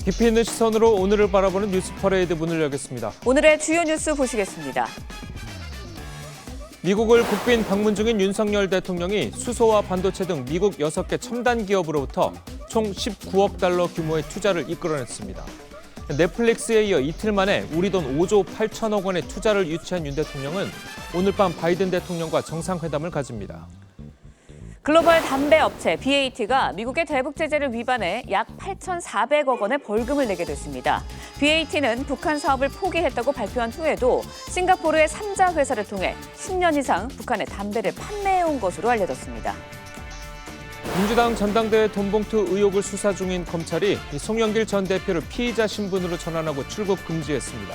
깊이 있는 시선으로 오늘을 바라보는 뉴스 퍼레이드 문을 열겠습니다. 오늘의 주요 뉴스 보시겠습니다. 미국을 국빈 방문 중인 윤석열 대통령이 수소와 반도체 등 미국 6개 첨단 기업으로부터 총 19억 달러 규모의 투자를 이끌어냈습니다. 넷플릭스에 이어 이틀 만에 우리 돈 5조 8천억 원의 투자를 유치한 윤 대통령은 오늘 밤 바이든 대통령과 정상회담을 가집니다. 글로벌 담배 업체 BAT가 미국의 대북 제재를 위반해 약 8,400억 원의 벌금을 내게 됐습니다. BAT는 북한 사업을 포기했다고 발표한 후에도 싱가포르의 3자 회사를 통해 10년 이상 북한에 담배를 판매해온 것으로 알려졌습니다. 민주당 전당대회 돈봉투 의혹을 수사 중인 검찰이 송영길 전 대표를 피의자 신분으로 전환하고 출국 금지했습니다.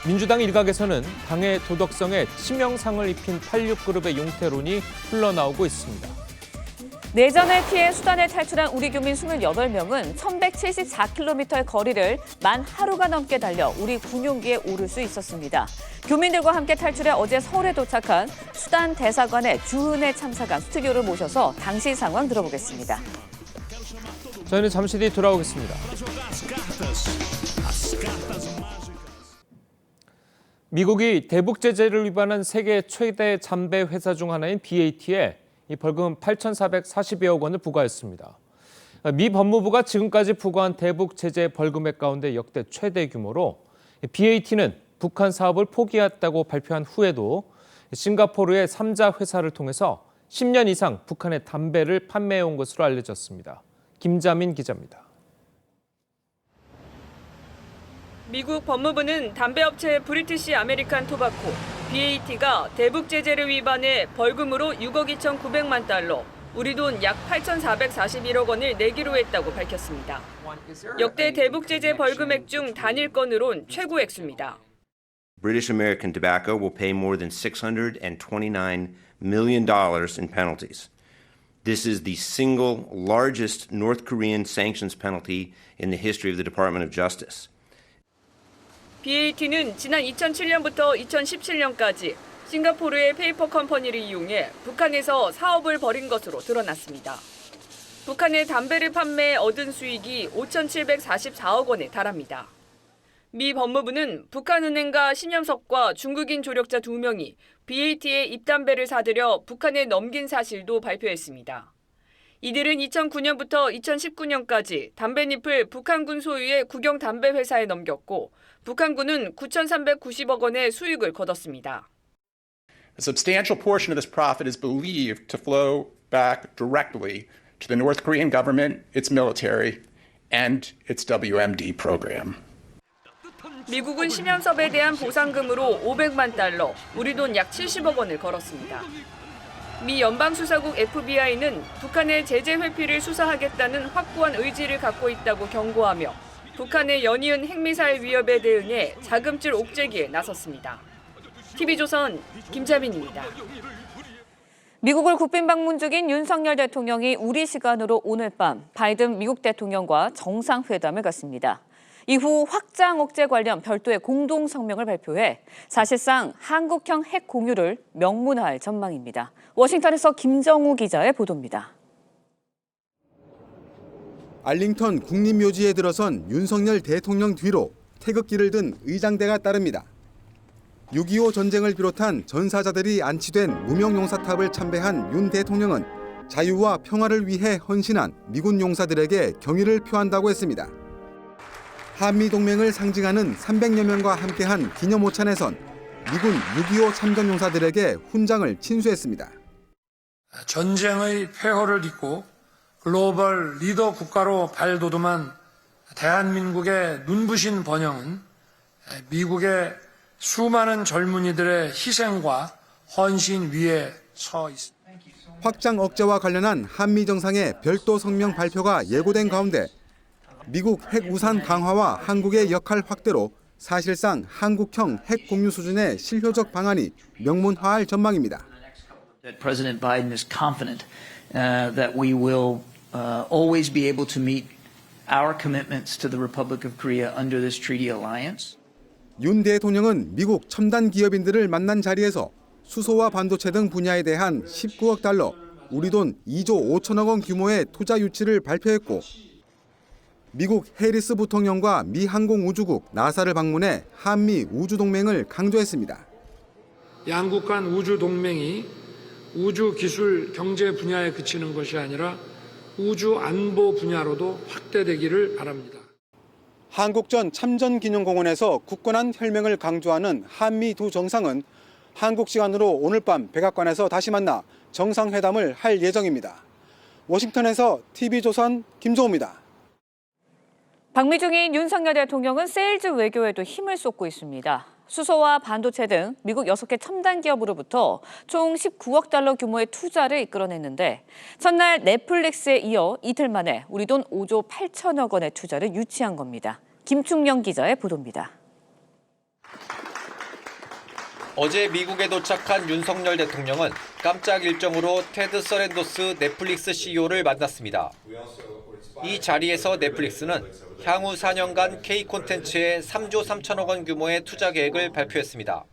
민주당 일각에서는 당의 도덕성에 치명상을 입힌 86그룹의 용태론이 흘러나오고 있습니다. 내전을 피해 수단을 탈출한 우리 교민 28명은 1,174km의 거리를 만 하루가 넘게 달려 우리 군용기에 오를 수 있었습니다. 교민들과 함께 탈출해 어제 서울에 도착한 수단 대사관의 주은혜 참사관 스튜디오를 모셔서 당시 상황 들어보겠습니다. 저희는 잠시 뒤 돌아오겠습니다. 미국이 대북 제재를 위반한 세계 최대 담배 회사 중 하나인 BAT에 이 벌금 8,440여억 원을 부과했습니다. 미 법무부가 지금까지 부과한 대북 제재 벌금액 가운데 역대 최대 규모로 BAT는 북한 사업을 포기했다고 발표한 후에도 싱가포르의 3자 회사를 통해서 10년 이상 북한에 담배를 판매해온 것으로 알려졌습니다. 김자민 기자입니다. 미국 법무부는 담배업체 브리티시 아메리칸 토바코, BAT가 대북 제재를 위반해 벌금으로 6억 2,900만 달러, 우리 돈 약 8,441억 원을 내기로 했다고 밝혔습니다. 역대 대북 제재 벌금액 중 단일 건으론 최고 액수입니다. British American Tobacco will pay more than $629 million in penalties. This is the single largest North Korean sanctions penalty in the history of the Department of Justice. BAT는 지난 2007년부터 2017년까지 싱가포르의 페이퍼 컴퍼니를 이용해 북한에서 사업을 벌인 것으로 드러났습니다. 북한에 담배를 판매해 얻은 수익이 5,744억 원에 달합니다. 미 법무부는 북한은행가 신영석과 중국인 조력자 2명이 BAT의 입담배를 사들여 북한에 넘긴 사실도 발표했습니다. 이들은 2009년부터 2019년까지 담배잎을 북한군 소유의 국영 담배 회사에 넘겼고 북한군은 9,390억 원의 수익을 거뒀습니다. A substantial portion of this profit is believed to flow back directly to the North Korean government, its military, and its WMD program. 미국은 심연섭에 대한 보상금으로 500만 달러, 우리 돈 약 70억 원을 걸었습니다. 미 연방수사국 FBI는 북한의 제재 회피를 수사하겠다는 확고한 의지를 갖고 있다고 경고하며 북한의 연이은 핵미사일 위협에 대응해 자금줄 옥죄기에 나섰습니다. TV조선 김자민입니다. 미국을 국빈 방문 중인 윤석열 대통령이 우리 시간으로 오늘 밤 바이든 미국 대통령과 정상회담을 갖습니다. 이후 확장 억제 관련 별도의 공동 성명을 발표해 사실상 한국형 핵 공유를 명문화할 전망입니다. 워싱턴에서 김정우 기자의 보도입니다. 알링턴 국립묘지에 들어선 윤석열 대통령 뒤로 태극기를 든 의장대가 따릅니다. 6.25 전쟁을 비롯한 전사자들이 안치된 무명용사탑을 참배한 윤 대통령은 자유와 평화를 위해 헌신한 미군 용사들에게 경의를 표한다고 했습니다. 한미동맹을 상징하는 300여 명과 함께한 기념오찬에선 미군 6.25 참전용사들에게 훈장을 친수했습니다. 전쟁의 폐허를 딛고 글로벌 리더 국가로 발돋움한 대한민국의 눈부신 번영은 미국의 수많은 젊은이들의 희생과 헌신 위에 서 있습니다. 확장 억제와 관련한 한미 정상의 별도 성명 발표가 예고된 가운데 미국 핵 우산 강화와 한국의 역할 확대로 사실상 한국형 핵 공유 수준의 실효적 방안이 명문화할 전망입니다. President Biden is confident that we will always be able to meet our commitments to the Republic of Korea under this treaty alliance. 윤 대통령은 미국 첨단 기업인들을 만난 자리에서 수소와 반도체 등 분야에 대한 19억 달러, 우리 돈 2조 5천억 원 규모의 투자 유치를 발표했고 미국 해리스 부통령과 미 항공우주국 나사를 방문해 한미 우주동맹을 강조했습니다. 양국 간 우주 동맹이 우주 기술 경제 분야에 그치는 것이 아니라 우주 안보 분야로도 확대되기를 바랍니다. 한국전 참전기념공원에서 굳건한 혈맹을 강조하는 한미 두 정상은 한국 시간으로 오늘 밤 백악관에서 다시 만나 정상회담을 할 예정입니다. 워싱턴에서 TV조선 김조우입니다. 방미 중인 윤석열 대통령은 세일즈 외교에도 힘을 쏟고 있습니다. 수소와 반도체 등 미국 6개 첨단 기업으로부터 총 19억 달러 규모의 투자를 이끌어냈는데 첫날 넷플릭스에 이어 이틀 만에 우리 돈 5조 8천억 원의 투자를 유치한 겁니다. 김충영 기자의 보도입니다. 어제 미국에 도착한 윤석열 대통령은 깜짝 일정으로 테드 서렌도스 넷플릭스 CEO를 만났습니다. 이 자리에서 넷플릭스는 향후 4년간 K 콘텐츠에 3조 3천억 원 규모의 투자 계획을 발표했습니다.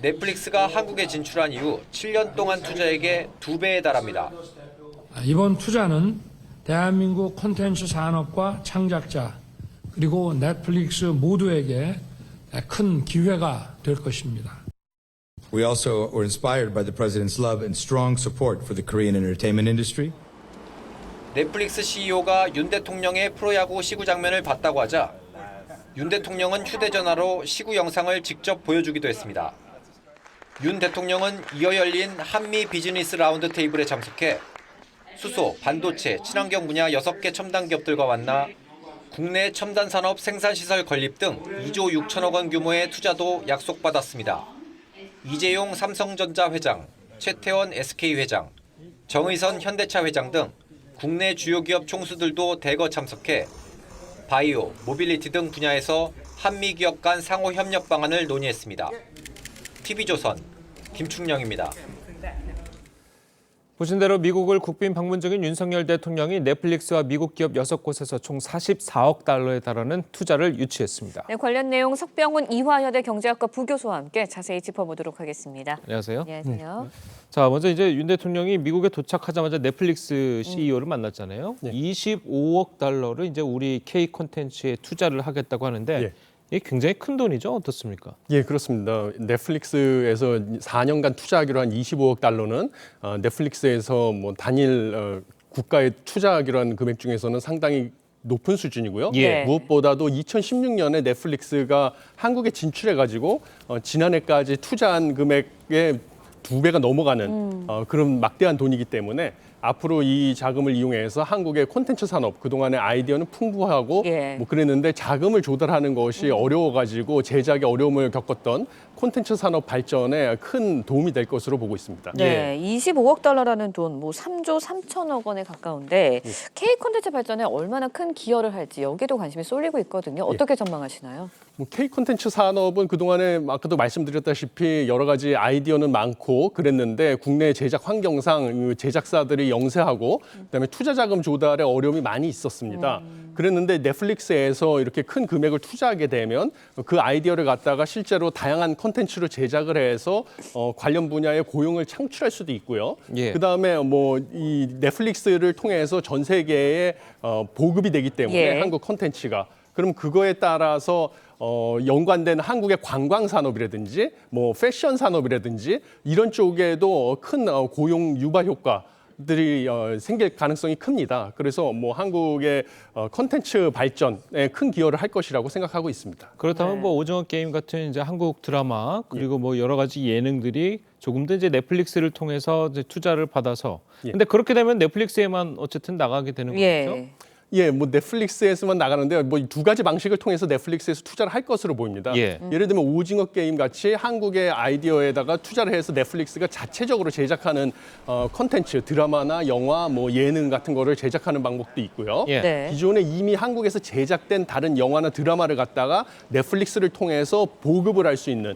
넷플릭스가 한국에 진출한 이후 7년 동안 투자액의 2배에 달합니다. 이번 투자는 대한민국 콘텐츠 산업과 창작자 그리고 넷플릭스 모두에게 큰 기회가 될 것입니다. We also were inspired by the President's love and strong support for the Korean entertainment industry. 넷플릭스 CEO가 윤 대통령의 프로야구 시구 장면을 봤다고 하자 윤 대통령은 휴대전화로 시구 영상을 직접 보여주기도 했습니다. 윤 대통령은 이어 열린 한미 비즈니스 라운드 테이블에 참석해 수소, 반도체, 친환경 분야 6개 첨단 기업들과 만나 국내 첨단 산업 생산시설 건립 등 2조 6천억 원 규모의 투자도 약속받았습니다. 이재용 삼성전자 회장, 최태원 SK 회장, 정의선 현대차 회장 등 국내 주요 기업 총수들도 대거 참석해 바이오, 모빌리티 등 분야에서 한미 기업 간 상호 협력 방안을 논의했습니다. TV조선 김충영입니다. 보신 대로 미국을 국빈 방문 중인 윤석열 대통령이 넷플릭스와 미국 기업 6곳에서 총 44억 달러에 달하는 투자를 유치했습니다. 네, 관련 내용 석병훈 이화여대 경제학과 부교수와 함께 자세히 짚어보도록 하겠습니다. 안녕하세요. 안녕하세요. 자, 먼저 이제 윤 대통령이 미국에 도착하자마자 넷플릭스 CEO를 만났잖아요. 25억 달러를 이제 우리 K 콘텐츠에 투자를 하겠다고 하는데 이게 굉장히 큰 돈이죠. 어떻습니까? 예, 그렇습니다. 넷플릭스에서 4년간 투자하기로 한 25억 달러는 넷플릭스에서 뭐 단일 국가에 투자하기로 한 금액 중에서는 상당히 높은 수준이고요. 예. 무엇보다도 2016년에 넷플릭스가 한국에 진출해가지고 지난해까지 투자한 금액의 2배가 넘어가는 그런 막대한 돈이기 때문에 앞으로 이 자금을 이용해서 한국의 콘텐츠 산업, 그동안의 아이디어는 풍부하고 뭐 그랬는데 자금을 조달하는 것이 어려워가지고 제작에 어려움을 겪었던 콘텐츠 산업 발전에 큰 도움이 될 것으로 보고 있습니다. 네, 25억 달러라는 돈, 뭐 3조 3천억 원에 가까운데 K 콘텐츠 발전에 얼마나 큰 기여를 할지 여기도 관심이 쏠리고 있거든요. 어떻게 전망하시나요? K 콘텐츠 산업은 그동안에 아까도 말씀드렸다시피 여러 가지 아이디어는 많고 그랬는데 국내 제작 환경상 제작사들이 영세하고 그다음에 투자 자금 조달에 어려움이 많이 있었습니다. 그랬는데 넷플릭스에서 이렇게 큰 금액을 투자하게 되면 그 아이디어를 갖다가 실제로 다양한 콘텐츠로 제작을 해서 관련 분야의 고용을 창출할 수도 있고요. 그다음에 뭐 이 넷플릭스를 통해서 전 세계에 보급이 되기 때문에 한국 콘텐츠가 그럼 그거에 따라서 연관된 한국의 관광 산업이라든지 뭐 패션 산업이라든지 이런 쪽에도 큰 고용 유발 효과들이 생길 가능성이 큽니다. 그래서 뭐 한국의 콘텐츠 발전에 큰 기여를 할 것이라고 생각하고 있습니다. 그렇다면 뭐 오징어 게임 같은 이제 한국 드라마 그리고 뭐 여러 가지 예능들이 조금 더 이제 넷플릭스를 통해서 이제 투자를 받아서 근데 그렇게 되면 넷플릭스에만 어쨌든 나가게 되는 거죠. 예, 뭐 넷플릭스에서만 나가는데 뭐 두 가지 방식을 통해서 넷플릭스에서 투자를 할 것으로 보입니다. 예를 들면 오징어 게임 같이 한국의 아이디어에다가 투자를 해서 넷플릭스가 자체적으로 제작하는 콘텐츠, 드라마나 영화, 뭐 예능 같은 거를 제작하는 방법도 있고요. 기존에 이미 한국에서 제작된 다른 영화나 드라마를 갖다가 넷플릭스를 통해서 보급을 할 수 있는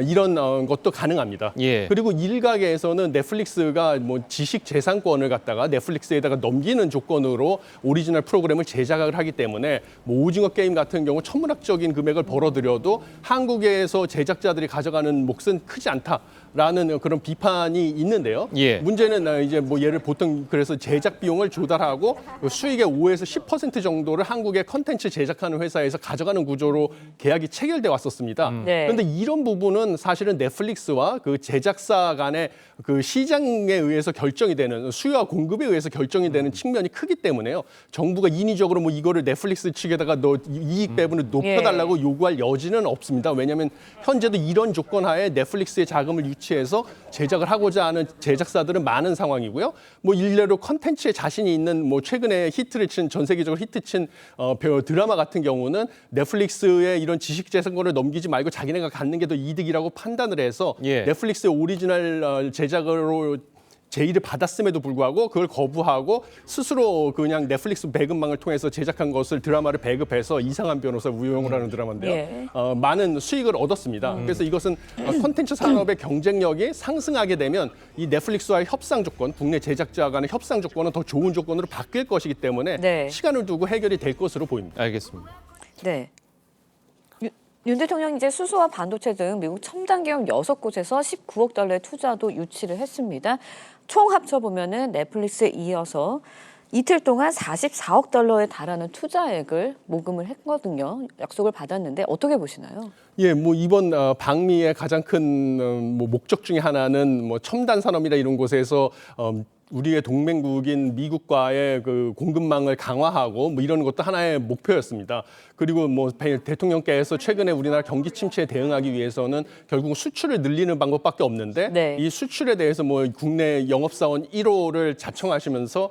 이런 것도 가능합니다. 그리고 일각에서는 넷플릭스가 뭐 지식 재산권을 갖다가 넷플릭스에다가 넘기는 조건으로 오리지널 프로그램을 제작을 하기 때문에 뭐 오징어 게임 같은 경우 천문학적인 금액을 벌어들여도 한국에서 제작자들이 가져가는 몫은 크지 않다. 라는 그런 비판이 있는데요. 예. 문제는 이제 뭐 예를 보통 그래서 제작 비용을 조달하고 수익의 5에서 10% 정도를 한국의 컨텐츠 제작하는 회사에서 가져가는 구조로 계약이 체결돼 왔었습니다. 네. 그런데 이런 부분은 사실은 넷플릭스와 그 제작사 간의 그 시장에 의해서 결정이 되는 수요와 공급에 의해서 결정이 되는 측면이 크기 때문에요. 정부가 인위적으로 뭐 이거를 넷플릭스 측에다가 너 이익 배분을 높여달라고 요구할 여지는 없습니다. 왜냐하면 현재도 이런 조건 하에 넷플릭스의 자금을 유치해서 제작을 하고자 하는 제작사들은 많은 상황이고요. 뭐 일례로 컨텐츠에 자신이 있는 뭐 최근에 히트를 친 전 세계적으로 히트친 드라마 같은 경우는 넷플릭스의 이런 지식 재산권을 넘기지 말고 자기네가 갖는 게 더 이득이라고 판단을 해서 예. 넷플릭스의 오리지널 제작으로 제의를 받았음에도 불구하고 그걸 거부하고 스스로 그냥 넷플릭스 배급망을 통해서 제작한 것을 드라마를 배급해서 이상한 변호사 우영우를 하는 드라마인데요. 예. 많은 수익을 얻었습니다. 그래서 이것은 콘텐츠 산업의 경쟁력이 상승하게 되면 이 넷플릭스와의 협상 조건, 국내 제작자 간의 협상 조건은 더 좋은 조건으로 바뀔 것이기 때문에 네. 시간을 두고 해결이 될 것으로 보입니다. 알겠습니다. 네. 윤 대통령이 이제 수소와 반도체 등 미국 첨단 기업 6곳에서 19억 달러의 투자도 유치를 했습니다. 총 합쳐보면은 넷플릭스에 이어서 이틀 동안 44억 달러에 달하는 투자액을 모금을 했거든요. 약속을 받았는데 어떻게 보시나요? 예, 뭐 이번 방미의 가장 큰 뭐 목적 중에 하나는 뭐 첨단 산업이나 이런 곳에서 우리의 동맹국인 미국과의 그 공급망을 강화하고 뭐 이런 것도 하나의 목표였습니다. 그리고 뭐 대통령께서 최근에 우리나라 경기 침체에 대응하기 위해서는 결국 수출을 늘리는 방법밖에 없는데 네. 이 수출에 대해서 뭐 국내 영업사원 1호를 자청하시면서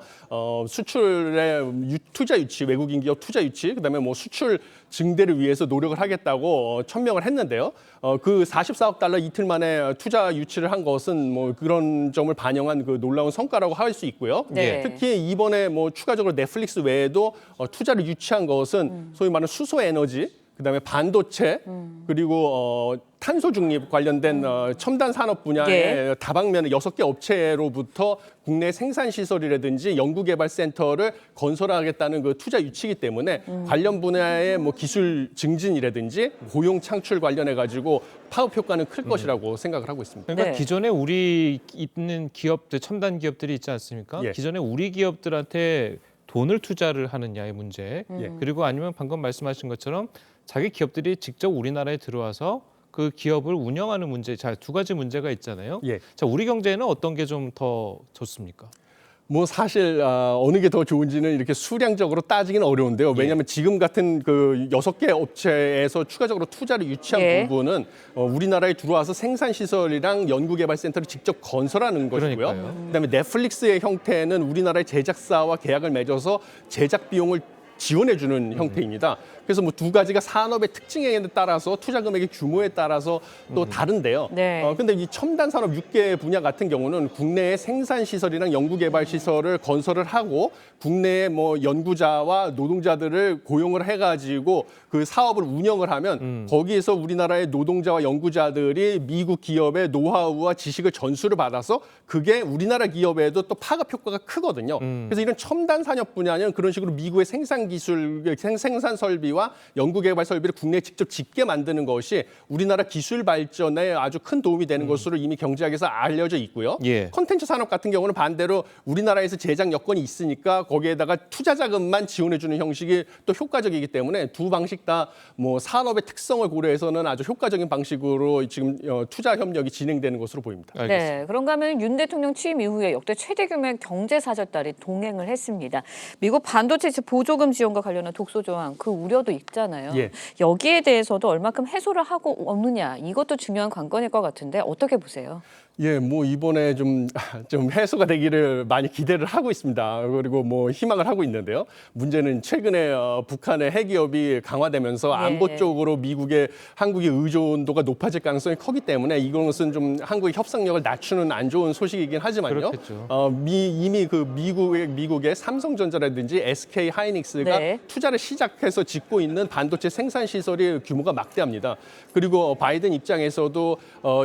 수출의 투자 유치, 외국인 기업 투자 유치, 그다음에 뭐 수출 증대를 위해서 노력을 하겠다고 천명을 했는데요. 그 44억 달러 이틀 만에 투자 유치를 한 것은 뭐 그런 점을 반영한 그 놀라운 성과라고 할 수 있고요. 네. 특히 이번에 뭐 추가적으로 넷플릭스 외에도 투자를 유치한 것은 소위 말하는 수소 에너지, 그다음에 반도체, 그리고 탄소 중립 관련된 첨단 산업 분야의 예. 다방면의 6개 업체로부터 국내 생산 시설이라든지 연구개발 센터를 건설하겠다는 그 투자 유치이기 때문에 관련 분야의 뭐 기술 증진이라든지 고용 창출 관련해 가지고 파급 효과는 클 것이라고 생각을 하고 있습니다. 그러니까 네. 기존에 우리 있는 기업들, 첨단 기업들이 있지 않습니까? 예. 기존에 우리 기업들한테 돈을 투자를 하느냐의 문제, 그리고 아니면 방금 말씀하신 것처럼 자기 기업들이 직접 우리나라에 들어와서 그 기업을 운영하는 문제, 자, 두 가지 문제가 있잖아요. 예. 자, 우리 경제에는 어떤 게 좀 더 좋습니까? 뭐 사실 어느 게 더 좋은지는 이렇게 수량적으로 따지기는 어려운데요. 왜냐하면 지금 같은 그 6개 업체에서 추가적으로 투자를 유치한 예. 부분은 우리나라에 들어와서 생산 시설이랑 연구개발센터를 직접 건설하는 것이고요. 그러니까요. 그다음에 넷플릭스의 형태는 우리나라의 제작사와 계약을 맺어서 제작 비용을 지원해주는 형태입니다. 그래서 뭐 두 가지가 산업의 특징에 따라서 투자 금액의 규모에 따라서 또 다른데요. 네. 근데 이 첨단 산업 6개 분야 같은 경우는 국내의 생산 시설이랑 연구개발 시설을 건설을 하고 국내의 뭐 연구자와 노동자들을 고용을 해가지고 그 사업을 운영을 하면 거기에서 우리나라의 노동자와 연구자들이 미국 기업의 노하우와 지식을 전수를 받아서 그게 우리나라 기업에도 또 파급 효과가 크거든요. 그래서 이런 첨단 산업 분야는 그런 식으로 미국의 생산 기술, 생산 설비와 연구개발 설비를 국내에 직접 짓게 만드는 것이 우리나라 기술 발전에 아주 큰 도움이 되는 것으로 이미 경제학에서 알려져 있고요. 예. 콘텐츠 산업 같은 경우는 반대로 우리나라에서 제작 여건이 있으니까 거기에다가 투자 자금만 지원해주는 형식이 또 효과적이기 때문에 두 방식 다 뭐 산업의 특성을 고려해서는 아주 효과적인 방식으로 지금 투자 협력이 진행되는 것으로 보입니다. 알겠습니다. 네, 그런가 하면 윤 대통령 취임 이후에 역대 최대 규모의 경제 사절달이 동행을 했습니다. 미국 반도체 보조금 지원과 관련한 독소 조항, 그 우려도 있잖아요. 예. 여기에 대해서도 얼마큼 해소를 하고 없느냐, 이것도 중요한 관건일 것 같은데 어떻게 보세요? 예, 뭐 이번에 좀 해소가 되기를 많이 기대를 하고 있습니다. 그리고 뭐 희망을 하고 있는데요. 문제는 최근에 북한의 핵기업이 강화되면서 안보 쪽으로 한국의 의존도가 높아질 가능성이 크기 때문에 이것은 좀 한국의 협상력을 낮추는 안 좋은 소식이긴 하지만요. 그렇겠죠. 이미 그 미국의 삼성전자라든지 SK 하이닉스가 네. 투자를 시작해서 짓고 있는 반도체 생산 시설이 규모가 막대합니다. 그리고 바이든 입장에서도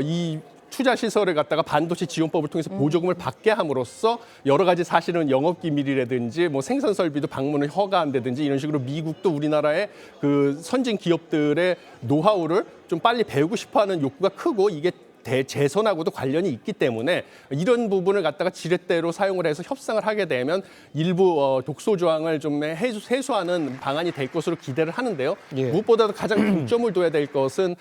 이 투자 시설을 갖다가 반도체 지원법을 통해서 보조금을 받게 함으로써 여러 가지 사실은 영업 기밀이라든지 뭐 생산 설비도 방문을 허가한다든지 이런 식으로 미국도 우리나라의 그 선진 기업들의 노하우를 좀 빨리 배우고 싶어하는 욕구가 크고 이게 재선하고도 관련이 있기 때문에 이런 부분을 갖다가 지렛대로 사용을 해서 협상을 하게 되면 일부 독소 조항을 좀 해소하는 방안이 될 것으로 기대를 하는데요. 무엇보다도 가장 중점을 둬야 될 것은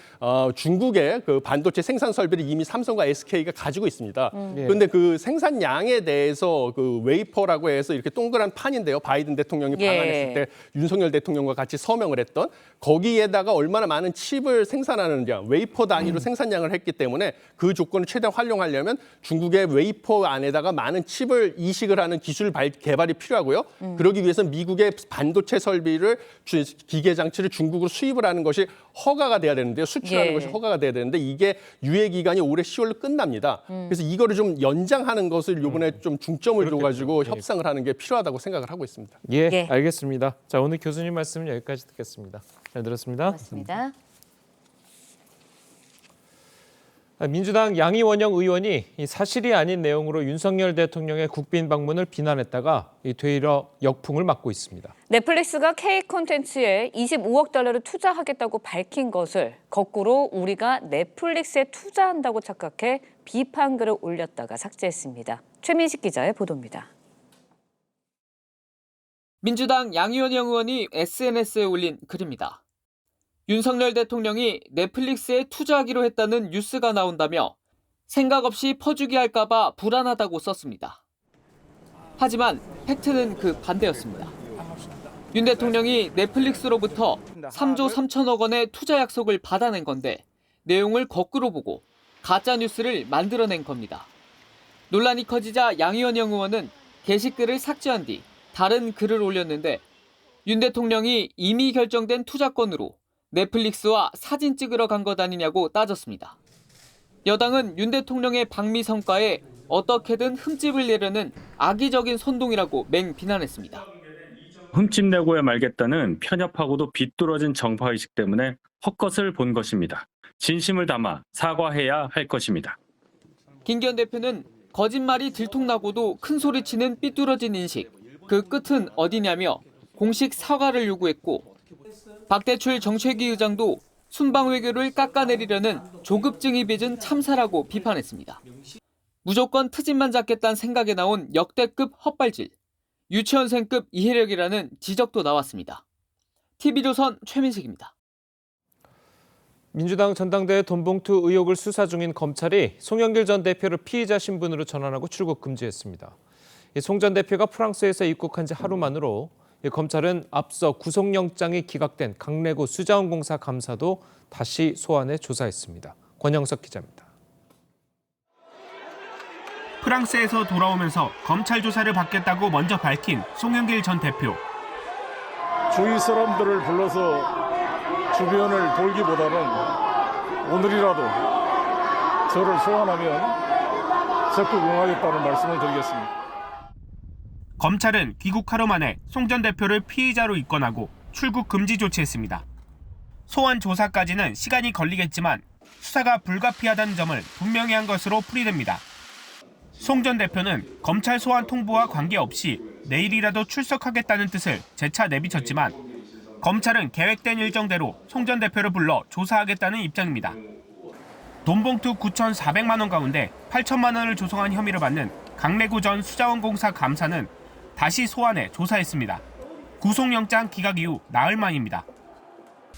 중국의 그 반도체 생산 설비를 이미 삼성과 SK가 가지고 있습니다. 그런데 그 생산량에 대해서 그 웨이퍼라고 해서 이렇게 동그란 판인데요. 바이든 대통령이 방한했을 때 윤석열 대통령과 같이 서명을 했던 거기에다가 얼마나 많은 칩을 생산하느냐 웨이퍼 단위로 생산량을 했기 때문에 그 조건을 최대한 활용하려면 중국의 웨이퍼 안에다가 많은 칩을 이식을 하는 기술 개발이 필요하고요. 그러기 위해서는 미국의 반도체 설비를 기계 장치를 중국으로 수입을 하는 것이 허가가 돼야 되는데요. 수출하는 것이 허가가 돼야 되는데 이게 유예 기간이 올해 10월로 끝납니다. 그래서 이거를 좀 연장하는 것을 이번에 좀 중점을 둬가지고 협상을 하는 게 필요하다고 생각을 하고 있습니다. 예, 알겠습니다. 자, 오늘 교수님 말씀은 여기까지 듣겠습니다. 잘 들었습니다. 고맙습니다. 민주당 양이원영 의원이 사실이 아닌 내용으로 윤석열 대통령의 국빈 방문을 비난했다가 되려 역풍을 맞고 있습니다. 넷플릭스가 K 콘텐츠에 25억 달러를 투자하겠다고 밝힌 것을 거꾸로 우리가 넷플릭스에 투자한다고 착각해 비판글을 올렸다가 삭제했습니다. 최민식 기자의 보도입니다. 민주당 양이원영 의원이 SNS에 올린 글입니다. 윤석열 대통령이 넷플릭스에 투자하기로 했다는 뉴스가 나온다며 생각 없이 퍼주기 할까봐 불안하다고 썼습니다. 하지만 팩트는 그 반대였습니다. 윤 대통령이 넷플릭스로부터 3조 3천억 원의 투자 약속을 받아낸 건데 내용을 거꾸로 보고 가짜 뉴스를 만들어낸 겁니다. 논란이 커지자 양이원영 의원은 게시글을 삭제한 뒤 다른 글을 올렸는데 윤 대통령이 이미 결정된 투자권으로 넷플릭스와 사진 찍으러 간 것 아니냐고 따졌습니다. 여당은 윤 대통령의 방미 성과에 어떻게든 흠집을 내려는 악의적인 선동이라고 맹비난했습니다. 흠집 내고야 말겠다는 편협하고도 비뚤어진 정파의식 때문에 헛것을 본 것입니다. 진심을 담아 사과해야 할 것입니다. 김기현 대표는 거짓말이 들통나고도 큰 소리치는 삐뚤어진 인식, 그 끝은 어디냐며 공식 사과를 요구했고 박대출 정책위 의장도 순방 외교를 깎아내리려는 조급증이 빚은 참사라고 비판했습니다. 무조건 트집만 잡겠다는 생각에 나온 역대급 헛발질, 유치원생급 이해력이라는 지적도 나왔습니다. TV조선 최민식입니다. 민주당 전당대회 돈봉투 의혹을 수사 중인 검찰이 송영길 전 대표를 피의자 신분으로 전환하고 출국 금지했습니다. 송 전 대표가 프랑스에서 입국한 지 하루 만으로 검찰은 앞서 구속영장이 기각된 강래구 수자원공사 감사도 다시 소환해 조사했습니다. 권영석 기자입니다. 프랑스에서 돌아오면서 검찰 조사를 받겠다고 먼저 밝힌 송영길 전 대표. 주위 사람들을 불러서 주변을 돌기보다는 오늘이라도 저를 소환하면 적극 응하겠다는 말씀을 드리겠습니다. 검찰은 귀국 하루 만에 송 전 대표를 피의자로 입건하고 출국 금지 조치했습니다. 소환 조사까지는 시간이 걸리겠지만 수사가 불가피하다는 점을 분명히 한 것으로 풀이됩니다. 송 전 대표는 검찰 소환 통보와 관계없이 내일이라도 출석하겠다는 뜻을 재차 내비쳤지만 검찰은 계획된 일정대로 송 전 대표를 불러 조사하겠다는 입장입니다. 돈봉투 9,400만 원 가운데 8천만 원을 조성한 혐의를 받는 강래구 전 수자원공사 감사는 다시 소환해 조사했습니다. 구속영장 기각 이후 나흘 만입니다.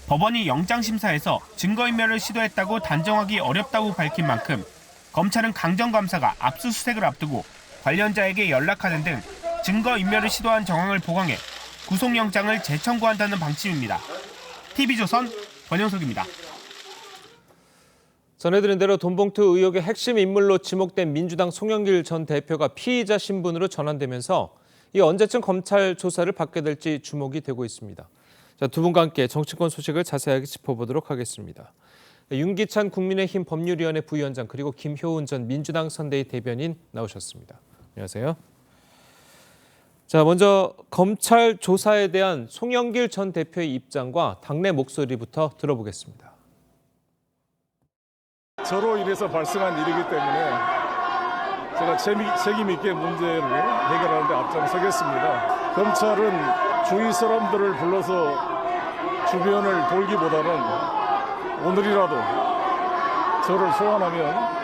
법원이 영장심사에서 증거인멸을 시도했다고 단정하기 어렵다고 밝힌 만큼 검찰은 강정감사가 압수수색을 앞두고 관련자에게 연락하는 등 증거인멸을 시도한 정황을 보강해 구속영장을 재청구한다는 방침입니다. TV조선 권영석입니다. 전해드린 대로 돈봉투 의혹의 핵심 인물로 지목된 민주당 송영길 전 대표가 피의자 신분으로 전환되면서 이 언제쯤 검찰 조사를 받게 될지 주목이 되고 있습니다. 자, 두 분과 함께 정치권 소식을 자세하게 짚어보도록 하겠습니다. 윤기찬 국민의힘 법률위원회 부위원장 그리고 김효은 전 민주당 선대위 대변인 나오셨습니다. 안녕하세요. 자, 먼저 검찰 조사에 대한 송영길 전 대표의 입장과 당내 목소리부터 들어보겠습니다. 저로 인해서 발생한 일이기 때문에 제가 책임 있게 문제를 해결하는 데 앞장서겠습니다. 검찰은 주위 사람들을 불러서 주변을 돌기보다는 오늘이라도 저를 소환하면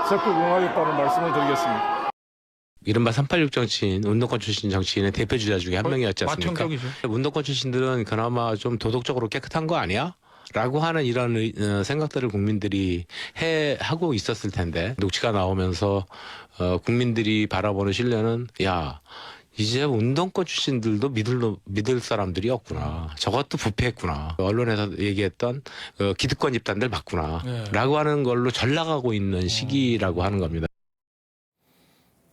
적극 응하겠다는 말씀을 드리겠습니다. 이른바 386 정치인, 운동권 출신 정치인의 대표주자 중에 한 명이었지 않습니까? 운동권 출신들은 그나마 좀 도덕적으로 깨끗한 거 아니야? 라고 하는 이런 생각들을 국민들이 하고 있었을 텐데 녹취가 나오면서 국민들이 바라보는 신뢰는 야 이제 운동권 출신들도 믿을 사람들이 없구나. 저것도 부패했구나. 언론에서 얘기했던 기득권 집단들 맞구나. 라고 하는 걸로 전락하고 있는 시기라고 하는 겁니다.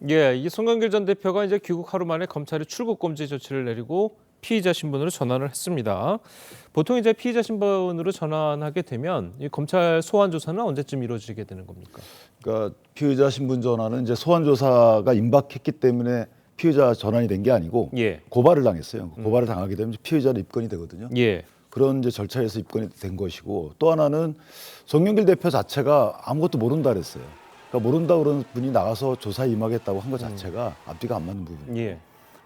예, 이 송영길 전 대표가 이제 귀국 하루 만에 검찰이 출국 금지 조치를 내리고 피의자 신분으로 전환을 했습니다. 보통 이제 피의자 신분으로 전환하게 되면 이 검찰 소환 조사는 언제쯤 이루어지게 되는 겁니까? 그러니까 피의자 신분 전환은 이제 소환 조사가 임박했기 때문에 피의자 전환이 된 게 아니고 예. 고발을 당했어요. 고발을 당하게 되면 피의자로 입건이 되거든요. 예. 그런 이제 절차에서 입건이 된 것이고 또 하나는 송영길 대표 자체가 아무것도 모른다 그랬어요. 그러니까 모른다 그런 분이 나가서 조사에 임하겠다고 한 것 자체가 앞뒤가 안 맞는 부분이에요. 예.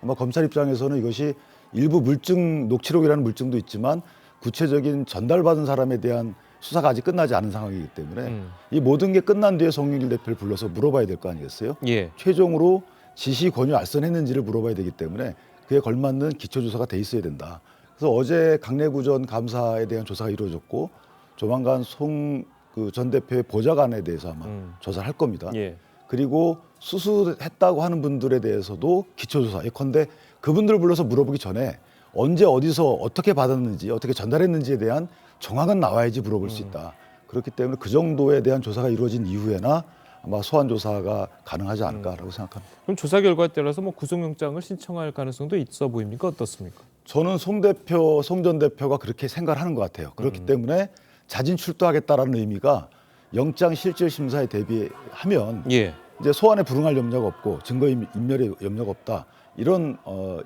아마 검찰 입장에서는 이것이 일부 물증, 녹취록이라는 물증도 있지만 구체적인 전달받은 사람에 대한 수사가 아직 끝나지 않은 상황이기 때문에 이 모든 게 끝난 뒤에 송영길 대표를 불러서 물어봐야 될 거 아니겠어요? 예. 최종으로 지시, 권유, 알선했는지를 물어봐야 되기 때문에 그에 걸맞는 기초조사가 돼 있어야 된다. 그래서 어제 강내구전 감사에 대한 조사가 이루어졌고 조만간 송 전 대표의 보좌관에 대해서 아마 조사를 할 겁니다. 예. 그리고 수수했다고 하는 분들에 대해서도 기초조사. 예컨대 그분들을 불러서 물어보기 전에 언제 어디서 어떻게 받았는지 어떻게 전달했는지에 대한 정황은 나와야지 물어볼 수 있다. 그렇기 때문에 그 정도에 대한 조사가 이루어진 이후에나 아마 소환 조사가 가능하지 않을까라고 생각합니다. 그럼 조사 결과에 따라서 뭐 구속영장을 신청할 가능성도 있어 보입니까? 어떻습니까? 저는 송 전 대표가 그렇게 생각을 하는 것 같아요. 그렇기 때문에 자진 출두하겠다라는 의미가 영장 실질 심사에 대비하면 예. 이제 소환에 불응할 염려가 없고 증거 인멸의 염려가 없다. 이런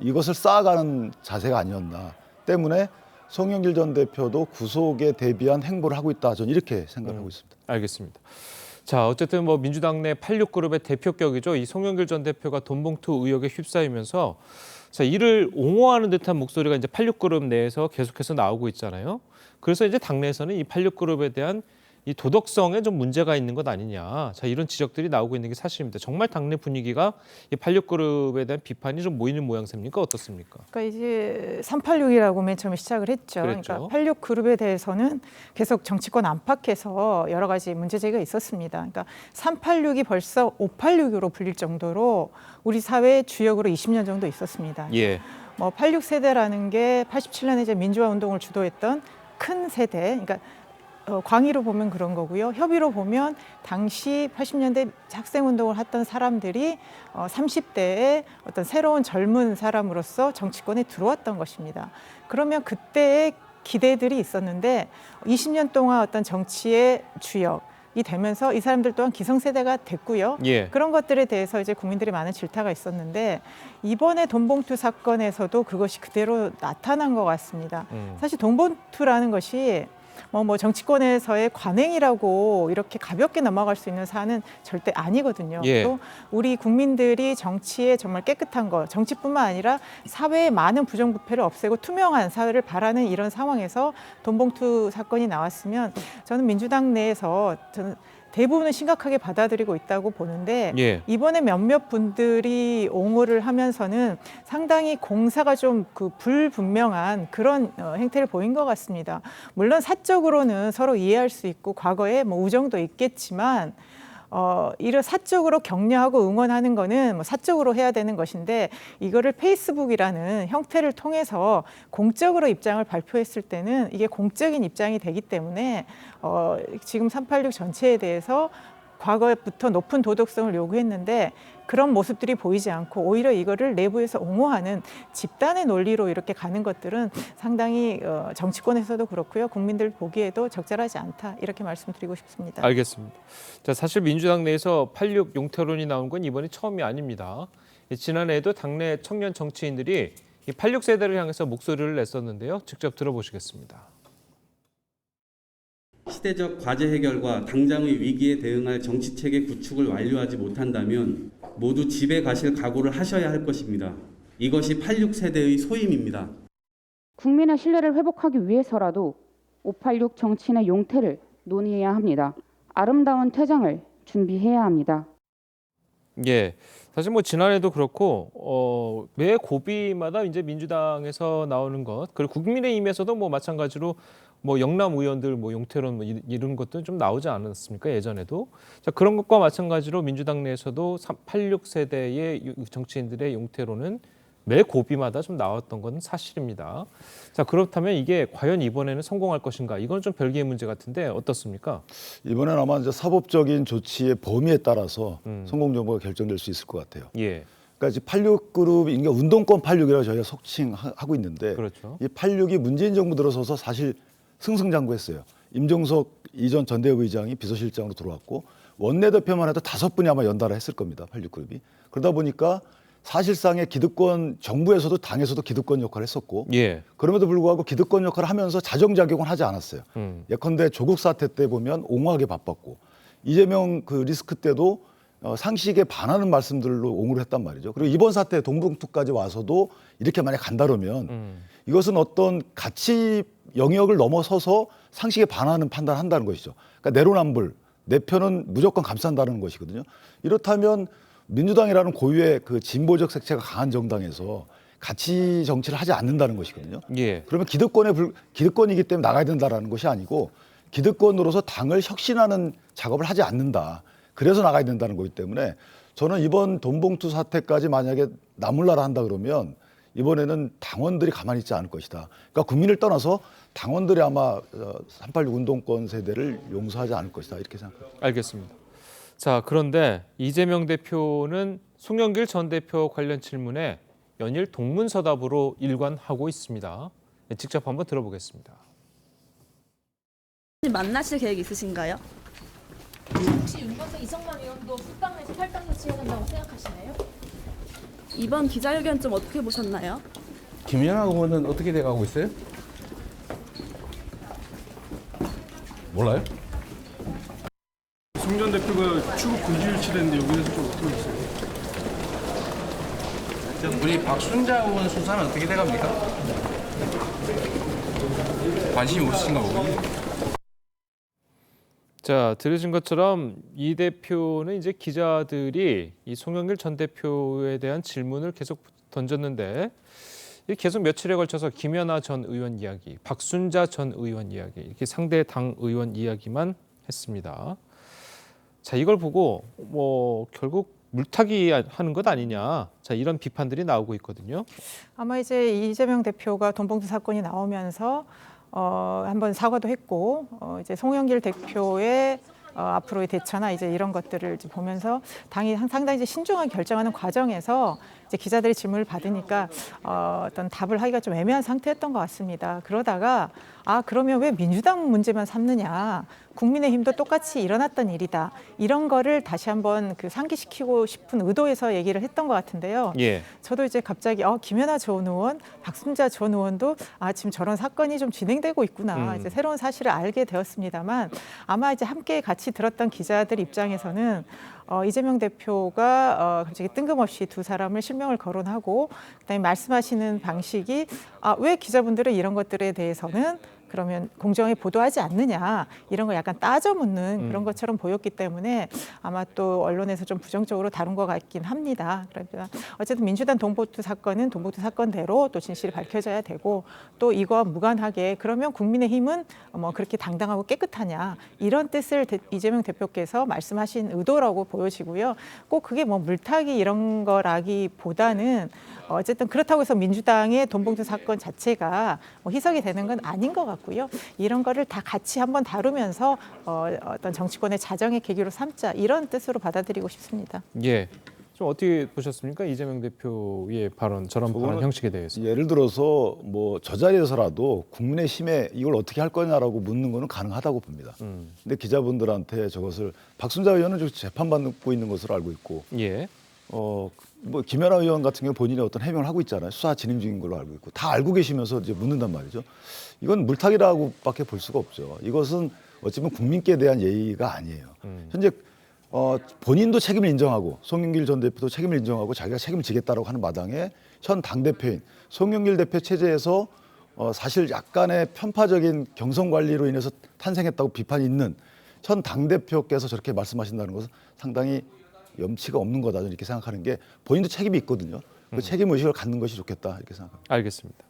이것을 쌓아가는 자세가 아니었나 때문에 송영길 전 대표도 구속에 대비한 행보를 하고 있다. 저는 이렇게 생각하고 있습니다. 알겠습니다. 자, 어쨌든 뭐 민주당 내 86그룹의 대표격이죠. 이 송영길 전 대표가 돈봉투 의혹에 휩싸이면서 자, 이를 옹호하는 듯한 목소리가 이제 86그룹 내에서 계속해서 나오고 있잖아요. 그래서 이제 당내에서는 이 86그룹에 대한 이 도덕성에 좀 문제가 있는 것 아니냐. 자, 이런 지적들이 나오고 있는 게 사실입니다. 정말 당내 분위기가 이 86그룹에 대한 비판이 좀 모이는 모양새입니까? 어떻습니까? 그러니까 이제 386이라고 맨 처음에 시작을 했죠. 그랬죠. 그러니까 86그룹에 대해서는 계속 정치권 안팎에서 여러 가지 문제 제기가 있었습니다. 그러니까 386이 벌써 586으로 불릴 정도로 우리 사회 주역으로 20년 정도 있었습니다. 예. 뭐 86세대라는 게 87년에 이제 민주화 운동을 주도했던 큰 세대. 그러니까 광의로 보면 그런 거고요. 협의로 보면 당시 80년대 학생운동을 했던 사람들이 30대에 어떤 새로운 젊은 사람으로서 정치권에 들어왔던 것입니다. 그러면 그때의 기대들이 있었는데 20년 동안 어떤 정치의 주역이 되면서 이 사람들 또한 기성세대가 됐고요. 예. 그런 것들에 대해서 이제 국민들이 많은 질타가 있었는데 이번에 돈봉투 사건에서도 그것이 그대로 나타난 것 같습니다. 사실 돈봉투라는 것이 뭐 정치권에서의 관행이라고 이렇게 가볍게 넘어갈 수 있는 사안은 절대 아니거든요. 예. 또 우리 국민들이 정치에 정말 깨끗한 거, 정치뿐만 아니라 사회의 많은 부정부패를 없애고 투명한 사회를 바라는 이런 상황에서 돈봉투 사건이 나왔으면 저는 민주당 내에서 저는 대부분은 심각하게 받아들이고 있다고 보는데 예. 이번에 몇몇 분들이 옹호를 하면서는 상당히 공사가 좀 그 불분명한 그런 행태를 보인 것 같습니다. 물론 사적으로는 서로 이해할 수 있고 과거에 뭐 우정도 있겠지만 이를 사적으로 격려하고 응원하는 거는 뭐 사적으로 해야 되는 것인데 이거를 페이스북이라는 형태를 통해서 공적으로 입장을 발표했을 때는 이게 공적인 입장이 되기 때문에 지금 386 전체에 대해서 과거부터 높은 도덕성을 요구했는데 그런 모습들이 보이지 않고 오히려 이거를 내부에서 옹호하는 집단의 논리로 이렇게 가는 것들은 상당히 정치권에서도 그렇고요. 국민들 보기에도 적절하지 않다. 이렇게 말씀드리고 싶습니다. 알겠습니다. 자, 사실 민주당 내에서 86 용태론이 나온 건 이번이 처음이 아닙니다. 지난해에도 당내 청년 정치인들이 이 86세대를 향해서 목소리를 냈었는데요. 직접 들어보시겠습니다. 시대적 과제 해결과 당장의 위기에 대응할 정치체계 구축을 완료하지 못한다면 모두 집에 가실 각오를 하셔야 할 것입니다. 이것이 86세대의 소임입니다. 국민의 신뢰를 회복하기 위해서라도 586 정치인의 용태를 논의해야 합니다. 아름다운 퇴장을 준비해야 합니다. 예. 사실 뭐 지난해도 그렇고 매 고비마다 이제 민주당에서 나오는 것, 그리고 국민의힘에서도 뭐 마찬가지로 뭐 영남 의원들 뭐 용태론 뭐 이런 것도 좀 나오지 않았습니까? 예전에도. 자, 그런 것과 마찬가지로 민주당 내에서도 86세대의 정치인들의 용태론은 매 고비마다 좀 나왔던 건 사실입니다. 자, 그렇다면 이게 과연 이번에는 성공할 것인가? 이건 좀 별개의 문제 같은데 어떻습니까? 이번엔 아마 이제 사법적인 조치의 범위에 따라서 성공 여부가 결정될 수 있을 것 같아요. 예. 그러니까 이제 86그룹이 그러니까 운동권 86이라고 저희가 속칭하고 있는데 그렇죠. 이 86이 문재인 정부 들어서서 사실 승승장구했어요. 임종석 이전 전대의장이 비서실장으로 들어왔고 원내대표만 해도 5분이 아마 연달아 했을 겁니다. 86그룹이. 그러다 보니까 사실상의 기득권, 정부에서도 당에서도 기득권 역할을 했었고 예. 그럼에도 불구하고 기득권 역할을 하면서 자정작용은 하지 않았어요. 예컨대 조국 사태 때 보면 옹호하게 바빴고 이재명 그 리스크 때도 상식에 반하는 말씀들로 옹호를 했단 말이죠. 그리고 이번 사태 동북투까지 와서도 이렇게 만약 간다면 이것은 어떤 가치 영역을 넘어서서 상식에 반하는 판단을 한다는 것이죠. 그러니까 내로남불, 내 편은 무조건 감싼다는 것이거든요. 이렇다면 민주당이라는 고유의 그 진보적 색채가 강한 정당에서 가치 정치를 하지 않는다는 것이거든요. 예. 그러면 기득권이기 때문에 나가야 된다라는 것이 아니고 기득권으로서 당을 혁신하는 작업을 하지 않는다. 그래서 나가야 된다는 거기 때문에 저는 이번 돈봉투 사태까지 만약에 나몰라라 한다 그러면 이번에는 당원들이 가만히 있지 않을 것이다. 그러니까 국민을 떠나서 당원들이 아마 386 운동권 세대를 용서하지 않을 것이다. 이렇게 생각합니다. 알겠습니다. 자, 그런데 이재명 대표는 송영길 전 대표 관련 질문에 연일 동문서답으로 일관하고 있습니다. 직접 한번 들어보겠습니다. 만나실 계획 있으신가요? 혹시 윤석열, 이성만 의원도 수당 내지 탈당 조치해야 된다고 생각하시나요? 이번 기자회견 좀 어떻게 보셨나요? 김연아 의원은 어떻게 돼가고 있어요? 몰라요? 송 전 대표가 출국 금지 조치됐는데 여기에 대해서 좀 어떻게 보세요? 우리 박순자 의원 수사는 어떻게 돼갑니까? 관심이 없으신가 보군요. 자, 들으신 것처럼 이 대표는 이제 기자들이 이 송영길 전 대표에 대한 질문을 계속 던졌는데 계속 며칠에 걸쳐서 김연아 전 의원 이야기, 박순자 전 의원 이야기, 이렇게 상대 당 의원 이야기만 했습니다. 자, 이걸 보고 뭐 결국 물타기 하는 것 아니냐, 자, 이런 비판들이 나오고 있거든요. 아마 이제 이재명 대표가 돈봉투 사건이 나오면서 한번 사과도 했고 이제 송영길 대표의 앞으로의 대처나 이제 이런 것들을 이제 보면서 당이 상당히 이제 신중하게 결정하는 과정에서 이제 기자들의 질문을 받으니까 어떤 답을 하기가 좀 애매한 상태였던 것 같습니다. 그러다가 그러면 왜 민주당 문제만 삼느냐? 국민의힘도 똑같이 일어났던 일이다. 이런 거를 다시 한번 그 상기시키고 싶은 의도에서 얘기를 했던 것 같은데요. 예. 저도 이제 갑자기 김연아 전 의원, 박순자 전 의원도 지금 저런 사건이 좀 진행되고 있구나. 이제 새로운 사실을 알게 되었습니다만 아마 이제 함께 같이 들었던 기자들 입장에서는 이재명 대표가 갑자기 뜬금없이 두 사람을 실명을 거론하고 그다음에 말씀하시는 방식이 왜 기자분들은 이런 것들에 대해서는 그러면 공정하게 보도하지 않느냐 이런 거 약간 따져 묻는 그런 것처럼 보였기 때문에 아마 또 언론에서 좀 부정적으로 다룬 것 같긴 합니다. 그러니까 어쨌든 민주당 돈봉투 사건은 돈봉투 사건대로 또 진실이 밝혀져야 되고 또 이거와 무관하게 그러면 국민의힘은 뭐 그렇게 당당하고 깨끗하냐 이런 뜻을 이재명 대표께서 말씀하신 의도라고 보여지고요. 꼭 그게 뭐 물타기 이런 거라기보다는 어쨌든 그렇다고 해서 민주당의 돈봉투 사건 자체가 뭐 희석이 되는 건 아닌 것 같고요. 이런 거를 다 같이 한번 다루면서 어떤 정치권의 자정의 계기로 삼자 이런 뜻으로 받아들이고 싶습니다. 예. 좀 어떻게 보셨습니까? 이재명 대표의 발언, 저런 발언 형식에 대해서. 예를 들어서 뭐 저 자리에서라도 국민의힘에 이걸 어떻게 할 거냐라고 묻는 거는 가능하다고 봅니다. 근데 기자분들한테 저것을 박순자 의원은 좀 재판받고 있는 것으로 알고 있고 예. 뭐 김연아 의원 같은 경우 본인이 어떤 해명을 하고 있잖아요. 수사 진행 중인 걸로 알고 있고 다 알고 계시면서 이제 묻는단 말이죠. 이건 물타기라고밖에 볼 수가 없죠. 이것은 어찌 보면 국민께 대한 예의가 아니에요. 현재 본인도 책임을 인정하고 송영길 전 대표도 책임을 인정하고 자기가 책임을 지겠다라고 하는 마당에 현 당대표인 송영길 대표 체제에서 사실 약간의 편파적인 경선 관리로 인해서 탄생했다고 비판이 있는 현 당대표께서 저렇게 말씀하신다는 것은 상당히 염치가 없는 거다 이렇게 생각하는 게 본인도 책임이 있거든요. 그 책임 의식을 갖는 것이 좋겠다 이렇게 생각합니다. 알겠습니다.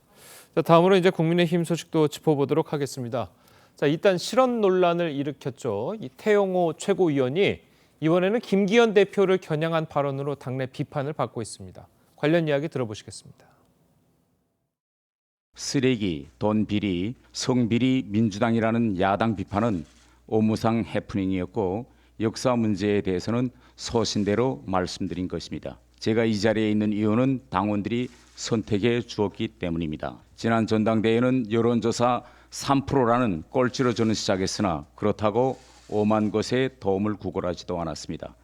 자, 다음으로 이제 국민의힘 소식도 짚어보도록 하겠습니다. 자, 일단 실언 논란을 일으켰죠. 이 태영호 최고위원이 이번에는 김기현 대표를 겨냥한 발언으로 당내 비판을 받고 있습니다. 관련 이야기 들어보시겠습니다. 쓰레기, 돈 비리, 성비리 민주당이라는 야당 비판은 업무상 해프닝이었고 역사 문제에 대해서는 소신대로 말씀드린 것입니다. 제가 이 자리에 있는 이유는 당원들이 선택해 주었기 때문입니다. 지난 전당대회는 여론조사 3%라는 꼴찌로 저는 시작했으나 그렇다고 5만 것에 도움을 구걸하지도 않았습니다.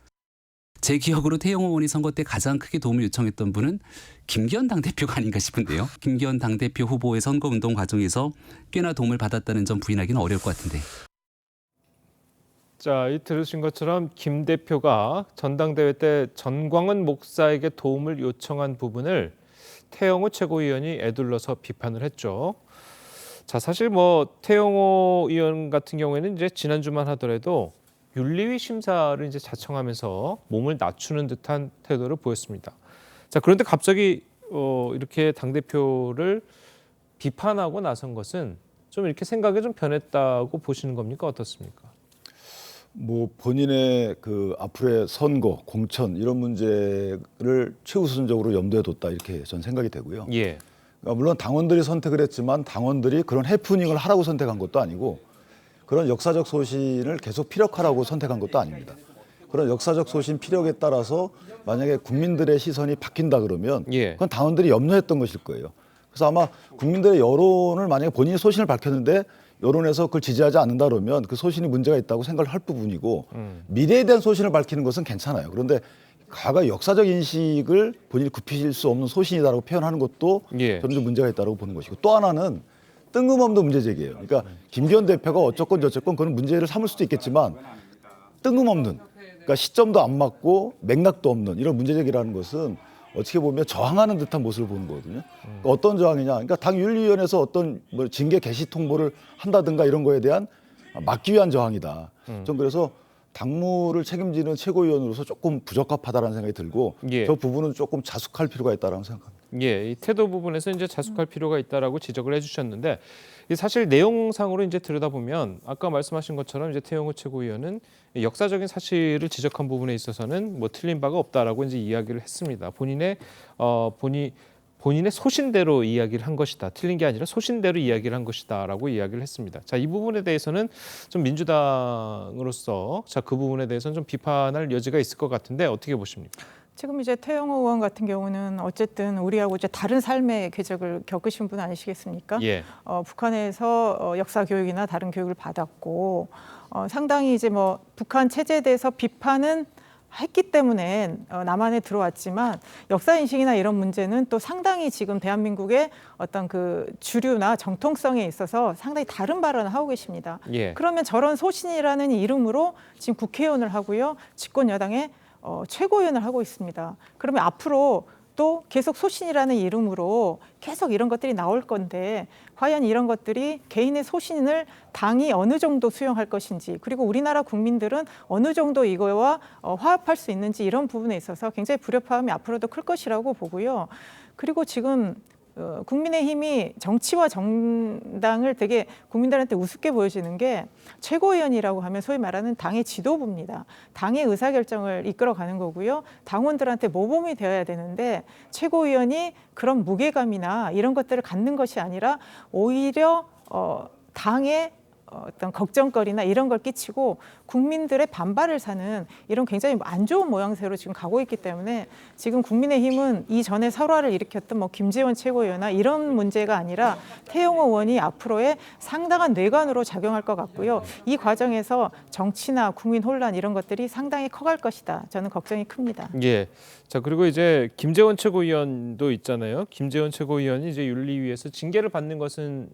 제 기억으로 태영호 의원이 선거 때 가장 크게 도움을 요청했던 분은 김기현 당대표가 아닌가 싶은데요. 김기현 당대표 후보의 선거운동 과정에서 꽤나 도움을 받았다는 점 부인하기는 어려울 것 같은데. 자, 이 들으신 것처럼 김 대표가 전당대회 때 전광훈 목사에게 도움을 요청한 부분을 태영호 최고위원이 에둘러서 비판을 했죠. 자, 사실 뭐 태영호 의원 같은 경우에는 이제 지난주만 하더라도 윤리위 심사를 이제 자청하면서 몸을 낮추는 듯한 태도를 보였습니다. 자, 그런데 갑자기 이렇게 당대표를 비판하고 나선 것은 좀 이렇게 생각이 좀 변했다고 보시는 겁니까? 어떻습니까? 뭐 본인의 그 앞으로의 선거, 공천 이런 문제를 최우선적으로 염두에 뒀다 이렇게 전 생각이 되고요. 예. 그러니까 물론 당원들이 선택을 했지만 당원들이 그런 해프닝을 하라고 선택한 것도 아니고 그런 역사적 소신을 계속 피력하라고 선택한 것도 아닙니다. 그런 역사적 소신 피력에 따라서 만약에 국민들의 시선이 바뀐다 그러면 그건 당원들이 염려했던 것일 거예요. 그래서 아마 국민들의 여론을 만약에 본인이 소신을 밝혔는데 여론에서 그걸 지지하지 않는다 그러면 그 소신이 문제가 있다고 생각을 할 부분이고 미래에 대한 소신을 밝히는 것은 괜찮아요. 그런데 과거 역사적 인식을 본인이 굽힐 수 없는 소신이다라고 표현하는 것도 저는 좀 문제가 있다고 보는 것이고 또 하나는 뜬금없는 문제 제기예요. 그러니까 김기현 대표가 어쨌건 저쨌건 그런 문제를 삼을 수도 있겠지만 뜬금없는 그러니까 시점도 안 맞고 맥락도 없는 이런 문제 제기라는 것은 어떻게 보면 저항하는 듯한 모습을 보는 거거든요. 그러니까 어떤 저항이냐? 그러니까 당 윤리위원회에서 어떤 뭐 징계 개시 통보를 한다든가 이런 거에 대한 막기 위한 저항이다. 좀 그래서 당무를 책임지는 최고위원으로서 조금 부적합하다라는 생각이 들고 저 부분은 조금 자숙할 필요가 있다라고 생각합니다. 예, 이 태도 부분에서 이제 자숙할 필요가 있다라고 지적을 해주셨는데 사실 내용상으로 이제 들여다보면 아까 말씀하신 것처럼 이제 태영호 최고위원은 역사적인 사실을 지적한 부분에 있어서는 뭐 틀린 바가 없다라고 이제 이야기를 했습니다. 본인의 소신대로 이야기를 한 것이다. 틀린 게 아니라 소신대로 이야기를 한 것이다라고 이야기를 했습니다. 자, 이 부분에 대해서는 좀 민주당으로서 그 부분에 대해서는 좀 비판할 여지가 있을 것 같은데 어떻게 보십니까? 지금 이제 태영호 의원 같은 경우는 어쨌든 우리하고 이제 다른 삶의 궤적을 겪으신 분 아니시겠습니까? 예. 북한에서 역사 교육이나 다른 교육을 받았고 상당히 이제 뭐 북한 체제에 대해서 비판은 했기 때문에 남한에 들어왔지만 역사 인식이나 이런 문제는 또 상당히 지금 대한민국의 어떤 그 주류나 정통성에 있어서 상당히 다른 발언을 하고 계십니다. 예. 그러면 저런 소신이라는 이름으로 지금 국회의원을 하고요, 집권 여당의 최고위원을 하고 있습니다. 그러면 앞으로 또 계속 소신이라는 이름으로 계속 이런 것들이 나올 건데 과연 이런 것들이 개인의 소신을 당이 어느 정도 수용할 것인지 그리고 우리나라 국민들은 어느 정도 이거와 화합할 수 있는지 이런 부분에 있어서 굉장히 불협화음이 앞으로도 클 것이라고 보고요. 그리고 지금 국민의힘이 정치와 정당을 되게 국민들한테 우습게 보여지는 게 최고위원이라고 하면 소위 말하는 당의 지도부입니다. 당의 의사결정을 이끌어가는 거고요. 당원들한테 모범이 되어야 되는데 최고위원이 그런 무게감이나 이런 것들을 갖는 것이 아니라 오히려 당의 어떤 걱정거리나 이런 걸 끼치고 국민들의 반발을 사는 이런 굉장히 안 좋은 모양새로 지금 가고 있기 때문에 지금 국민의힘은 이전에 설화를 일으켰던 뭐 김재원 최고위원이나 이런 문제가 아니라 태영호 의원이 앞으로의 상당한 뇌관으로 작용할 것 같고요. 이 과정에서 정치나 국민 혼란 이런 것들이 상당히 커갈 것이다. 저는 걱정이 큽니다. 예. 자, 그리고 이제 김재원 최고위원도 있잖아요. 김재원 최고위원이 이제 윤리위에서 징계를 받는 것은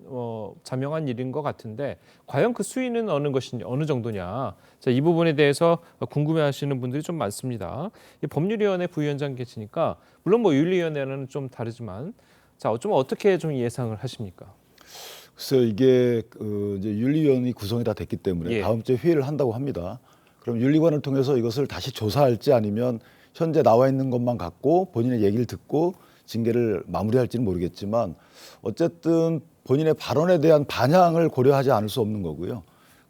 자명한 일인 것 같은데 과연 그 수위는 어느 정도냐. 자, 이 부분에 대해서 궁금해하시는 분들이 좀 많습니다. 법률위원회 부위원장 계시니까 물론 뭐 윤리위원회는 좀 다르지만 자, 좀 어떻게 좀 예상을 하십니까? 글쎄요, 이게 이제 윤리위원회 구성이 다 됐기 때문에 다음 주에 회의를 한다고 합니다. 그럼 윤리관을 통해서 이것을 다시 조사할지 아니면 현재 나와 있는 것만 갖고 본인의 얘기를 듣고 징계를 마무리할지는 모르겠지만 어쨌든 본인의 발언에 대한 반향을 고려하지 않을 수 없는 거고요.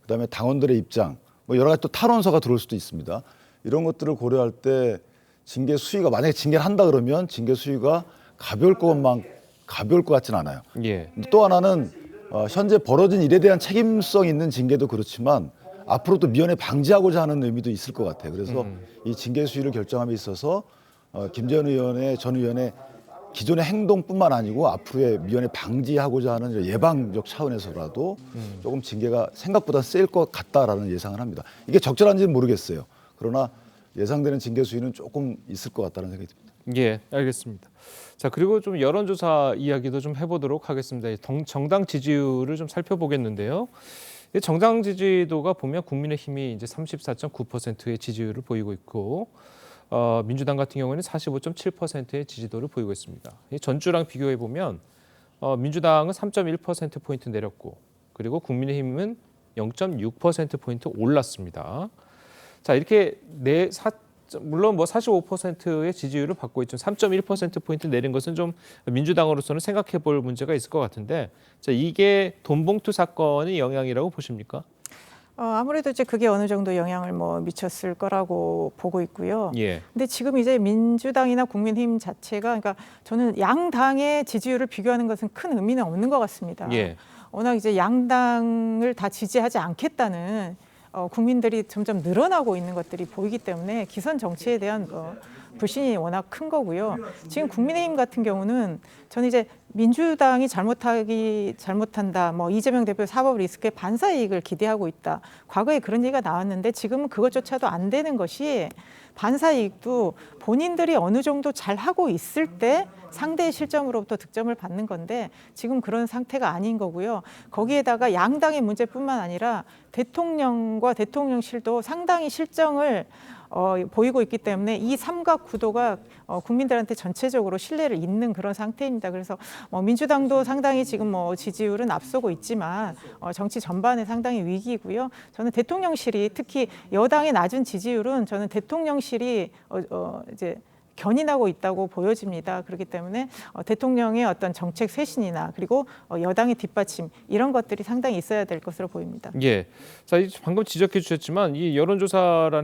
그다음에 당원들의 입장, 뭐 여러 가지 또 탈원서가 들어올 수도 있습니다. 이런 것들을 고려할 때 징계 수위가 만약에 징계를 한다 그러면 징계 수위가 가벼울 것 같지는 않아요. 또 하나는 현재 벌어진 일에 대한 책임성 있는 징계도 그렇지만 앞으로도 미연에 방지하고자 하는 의미도 있을 것 같아요. 그래서 이 징계 수위를 결정함에 있어서 김재현 의원의 전 의원의 기존의 행동뿐만 아니고 앞으로의 미연에 방지하고자 하는 예방적 차원에서라도 조금 징계가 생각보다 셀 것 같다라는 예상을 합니다. 이게 적절한지는 모르겠어요. 그러나 예상되는 징계 수위는 조금 있을 것 같다는 생각이 듭니다. 예, 알겠습니다. 자, 그리고 좀 여론조사 이야기도 좀 해보도록 하겠습니다. 정당 지지율을 좀 살펴보겠는데요. 정당 지지도가 보면 국민의힘이 이제 34.9%의 지지율을 보이고 있고, 민주당 같은 경우에는 45.7%의 지지도를 보이고 있습니다. 전주랑 비교해 보면 민주당은 3.1% 포인트 내렸고, 그리고 국민의힘은 0.6% 포인트 올랐습니다. 자, 이렇게 물론 뭐 45%의 지지율을 받고 있죠. 3.1% 포인트 내린 것은 좀 민주당으로서는 생각해 볼 문제가 있을 것 같은데, 자, 이게 돈봉투 사건의 영향이라고 보십니까? 아무래도 이제 그게 어느 정도 영향을 미쳤을 거라고 보고 있고요. 근데 지금 이제 민주당이나 국민의힘 자체가, 그러니까 저는 양당의 지지율을 비교하는 것은 큰 의미는 없는 것 같습니다. 워낙 이제 양당을 다 지지하지 않겠다는 국민들이 점점 늘어나고 있는 것들이 보이기 때문에 기선 정치에 대한 불신이 워낙 큰 거고요. 지금 국민의힘 같은 경우는 저는 이제 민주당이 잘못한다, 이재명 대표 사법 리스크에 반사 이익을 기대하고 있다. 과거에 그런 얘기가 나왔는데 지금은 그것조차도 안 되는 것이, 반사 이익도 본인들이 어느 정도 잘 하고 있을 때 상대의 실점으로부터 득점을 받는 건데 지금 그런 상태가 아닌 거고요. 거기에다가 양당의 문제뿐만 아니라 대통령과 대통령실도 상당히 실정을 보이고 있기 때문에 이 삼각 구도가 국민들한테 전체적으로 신뢰를 잇는 그런 상태입니다. 그래서 민주당도 상당히 지금 지지율은 앞서고 있지만 정치 전반에 상당히 위기이고요. 저는 대통령실이, 특히 여당의 낮은 지지율은 저는 대통령실이 이제 견인하고 있다고 보여집니다. 그렇기 때문에 대통령의 어떤 정책 쇄신이나 그리고 여당의 뒷받침, 이런 것들이 상당히 있어야 될 것으로 보입니다. 자, 방금 지적해 주셨지만 이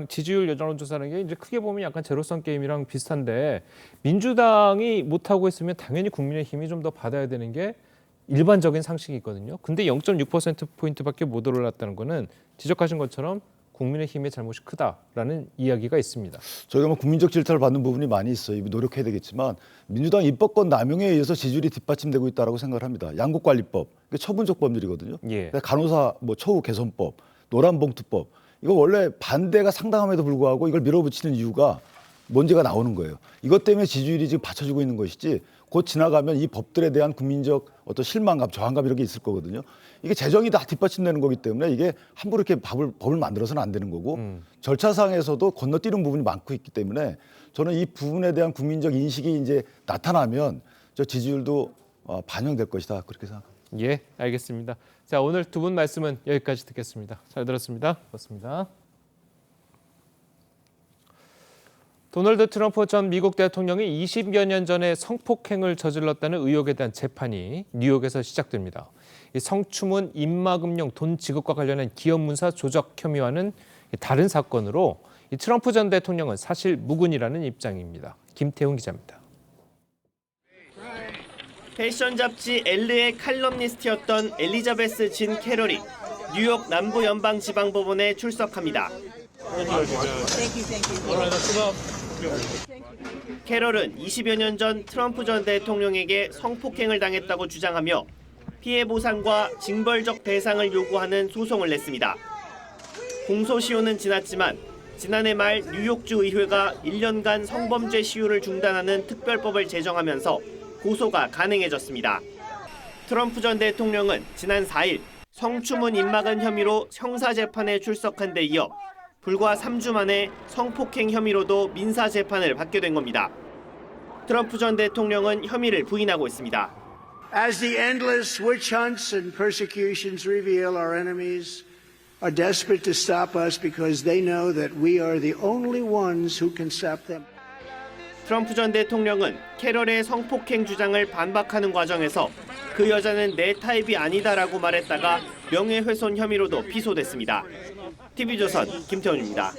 지지율 여론조사라는 게 이제 크게 보면 약간 제로섬 게임이랑 비슷한데, 민주당이 못하고 있으면 당연히 국민의힘이 좀 더 받아야 되는 게 일반적인 상식이 있거든요. 근데 0.6% 포인트밖에 못 올랐다는 거는 지적하신 것처럼 국민의힘의 잘못이 크다라는 이야기가 있습니다. 저희가 국민적 질타를 받는 부분이 많이 있어요. 노력해야 되겠지만 민주당 입법권 남용에 의해서 지지율이 뒷받침되고 있다고 생각을 합니다. 양국관리법, 처분적 법률이거든요. 간호사 처우 개선법, 노란봉투법, 이거 원래 반대가 상당함에도 불구하고 이걸 밀어붙이는 이유가 문제가 나오는 거예요. 이것 때문에 지지율이 지금 받쳐주고 있는 것이지, 곧 지나가면 이 법들에 대한 국민적 어떤 실망감, 저항감 이런 게 있을 거거든요. 이게 재정이 다 뒷받침되는 거기 때문에 이게 함부로 이렇게 법을 만들어서는 안 되는 거고, 절차상에서도 건너뛰는 부분이 많고 있기 때문에 저는 이 부분에 대한 국민적 인식이 이제 나타나면 저 지지율도 반영될 것이다, 그렇게 생각합니다. 알겠습니다. 자, 오늘 두 분 말씀은 여기까지 듣겠습니다. 잘 들었습니다. 고맙습니다. 도널드 트럼프 전 미국 대통령이 20여 년 전에 성폭행을 저질렀다는 의혹에 대한 재판이 뉴욕에서 시작됩니다. 이 성추문, 입막음용, 돈 지급과 관련한 기업 문서 조작 혐의와는 다른 사건으로 이 트럼프 전 대통령은 사실 무근이라는 입장입니다. 김태훈 기자입니다. 패션 잡지 엘르의 칼럼니스트였던 엘리자베스 진 캐럴이 뉴욕 남부연방지방법원에 출석합니다. 캐럴은 20여 년 전 트럼프 전 대통령에게 성폭행을 당했다고 주장하며 피해 보상과 징벌적 배상을 요구하는 소송을 냈습니다. 공소시효는 지났지만 지난해 말 뉴욕주 의회가 1년간 성범죄 시효를 중단하는 특별법을 제정하면서 고소가 가능해졌습니다. 트럼프 전 대통령은 지난 4일 성추문 입막음 혐의로 형사재판에 출석한 데 이어 불과 3주 만에 성폭행 혐의로도 민사재판을 받게 된 겁니다. 트럼프 전 대통령은 혐의를 부인하고 있습니다. As the endless witch hunts and persecutions reveal, our enemies are desperate to stop us because they know that we are the only ones who can stop them. 트럼프 전 대통령은 캐럴의 성폭행 주장을 반박하는 과정에서 그 여자는 내 타입이 아니다라고 말했다가 명예훼손 혐의로도 기소됐습니다. TV조선 김태훈입니다.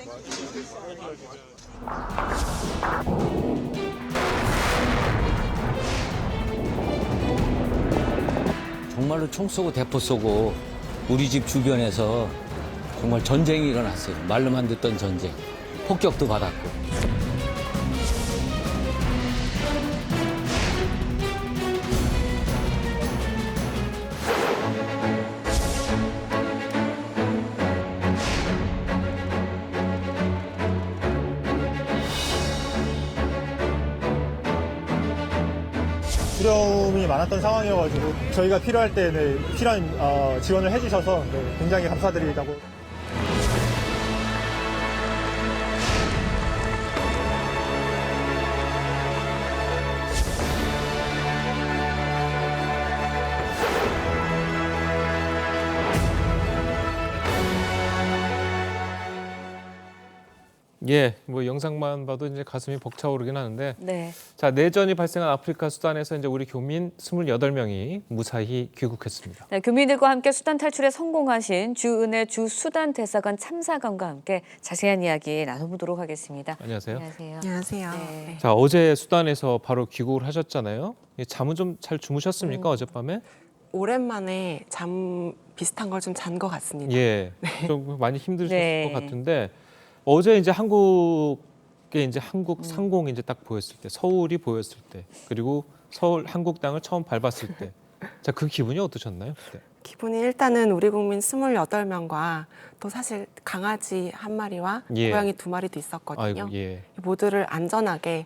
정말로 총 쏘고 대포 쏘고 우리 집 주변에서 정말 전쟁이 일어났어요. 말로만 듣던 전쟁. 폭격도 받았고. 두려움이 많았던 상황이어가지고 저희가 필요할 때 필요한 지원을 해주셔서 굉장히 감사드리다고. 예, 뭐 영상만 봐도 이제 가슴이 벅차오르긴 하는데. 네. 자, 내전이 발생한 아프리카 수단에서 이제 우리 교민 28명이 무사히 귀국했습니다. 네, 교민들과 함께 수단 탈출에 성공하신 주은혜 주 수단 대사관 참사관과 함께 자세한 이야기 나눠보도록 하겠습니다. 안녕하세요. 안녕하세요. 안녕하세요. 네. 자, 어제 수단에서 바로 귀국을 하셨잖아요. 잠은 좀 잘 주무셨습니까, 어젯밤에? 오랜만에 잠 비슷한 걸 좀 잔 것 같습니다. 예, 좀 많이 힘드셨을 네. 것 같은데 어제 이제 한국에 이제 한국 상공이 이제 딱 보였을 때, 서울이 보였을 때, 그리고 서울 한국 땅을 처음 밟았을 때, 자, 그 기분이 어떠셨나요? 그때? 기분이 일단은 우리 국민 28명과 또 사실 강아지 한 마리와 예. 고양이 2마리도 있었거든요. 아이고, 예. 모두를 안전하게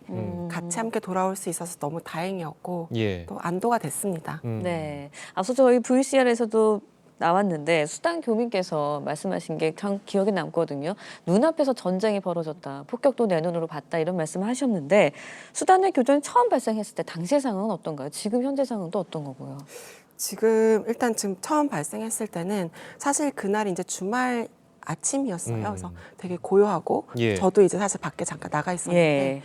같이 함께 돌아올 수 있어서 너무 다행이었고 예. 또 안도가 됐습니다. 네. 앞서 저희 VCR에서도 나왔는데 수단 교민께서 말씀하신 게 참 기억에 남거든요. 눈앞에서 전쟁이 벌어졌다. 폭격도 내 눈으로 봤다. 이런 말씀을 하셨는데 수단 내 교전이 처음 발생했을 때 당시의 상황은 어떤가요? 지금 현재 상황은 또 어떤 거고요? 지금 처음 발생했을 때는 사실 그날이 이제 주말 아침이었어요. 그래서 되게 고요하고 예. 저도 이제 사실 밖에 잠깐 나가 있었는데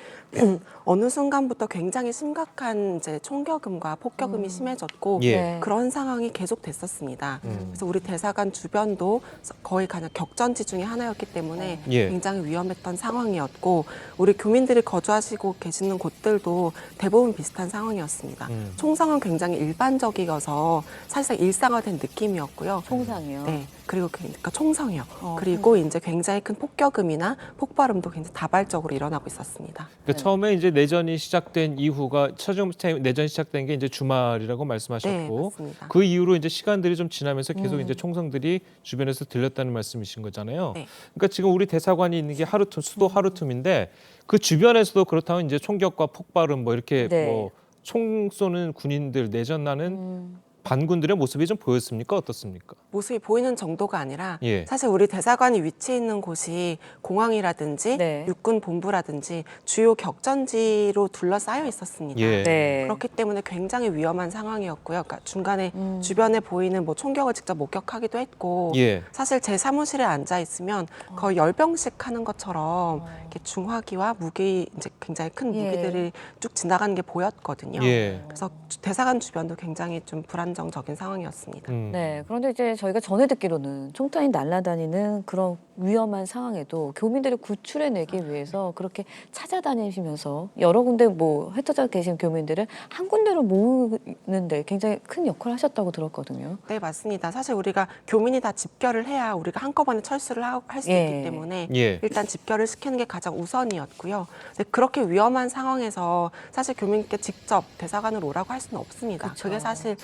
어느 순간부터 굉장히 심각한 이제 총격음과 폭격음이 심해졌고 예. 그런 상황이 계속됐었습니다. 그래서 우리 대사관 주변도 거의 그냥 격전지 중에 하나였기 때문에 예. 굉장히 위험했던 상황이었고 우리 교민들이 거주하시고 계시는 곳들도 대부분 비슷한 상황이었습니다. 총상은 굉장히 일반적이어서 사실상 일상화된 느낌이었고요. 총상이요? 네. 그리고 그러니까 총성이요. 그리고 이제 굉장히 큰 폭격음이나 폭발음도 굉장히 다발적으로 일어나고 있었습니다. 그러니까 처음에 이제 내전이 시작된 이후가 최종 내전이 시작된 게 이제 주말이라고 말씀하셨고 네, 맞습니다. 그 이후로 이제 시간들이 좀 지나면서 계속 이제 총성들이 주변에서 들렸다는 말씀이신 거잖아요. 네. 그러니까 지금 우리 대사관이 있는 게 하루툼 수도 하루툼인데 그 주변에서도 그렇다면 이제 총격과 폭발음 뭐 이렇게 네. 뭐 총 쏘는 군인들 내전나는 반군들의 모습이 좀 보였습니까? 어떻습니까? 모습이 보이는 정도가 아니라 예. 사실 우리 대사관이 위치해 있는 곳이 공항이라든지 네. 육군 본부라든지 주요 격전지로 둘러싸여 있었습니다. 예. 네. 그렇기 때문에 굉장히 위험한 상황이었고요. 그러니까 중간에 주변에 보이는 뭐 총격을 직접 목격하기도 했고 예. 사실 제 사무실에 앉아 있으면 거의 열병식 하는 것처럼 이렇게 중화기와 무기 이제 굉장히 큰 예. 무기들이 쭉 지나가는 게 보였거든요. 예. 그래서 대사관 주변도 굉장히 좀 불안정적인 상황이었습니다. 네. 그런데 이제 저희가 전해 듣기로는 총탄이 날아다니는 그런 위험한 상황에도 교민들을 구출해내기 위해서 그렇게 찾아다니시면서 여러 군데 뭐 흩어져 계신 교민들을 한 군데로 모으는데 굉장히 큰 역할을 하셨다고 들었거든요. 네, 맞습니다. 사실 우리가 교민이 다 집결을 해야 우리가 한꺼번에 철수를 할 수 예. 있기 때문에 예. 일단 집결을 시키는 게 가장 우선이었고요. 근데 그렇게 위험한 상황에서 사실 교민께 직접 대사관으로 오라고 할 수는 없습니다. 그쵸. 그게 사실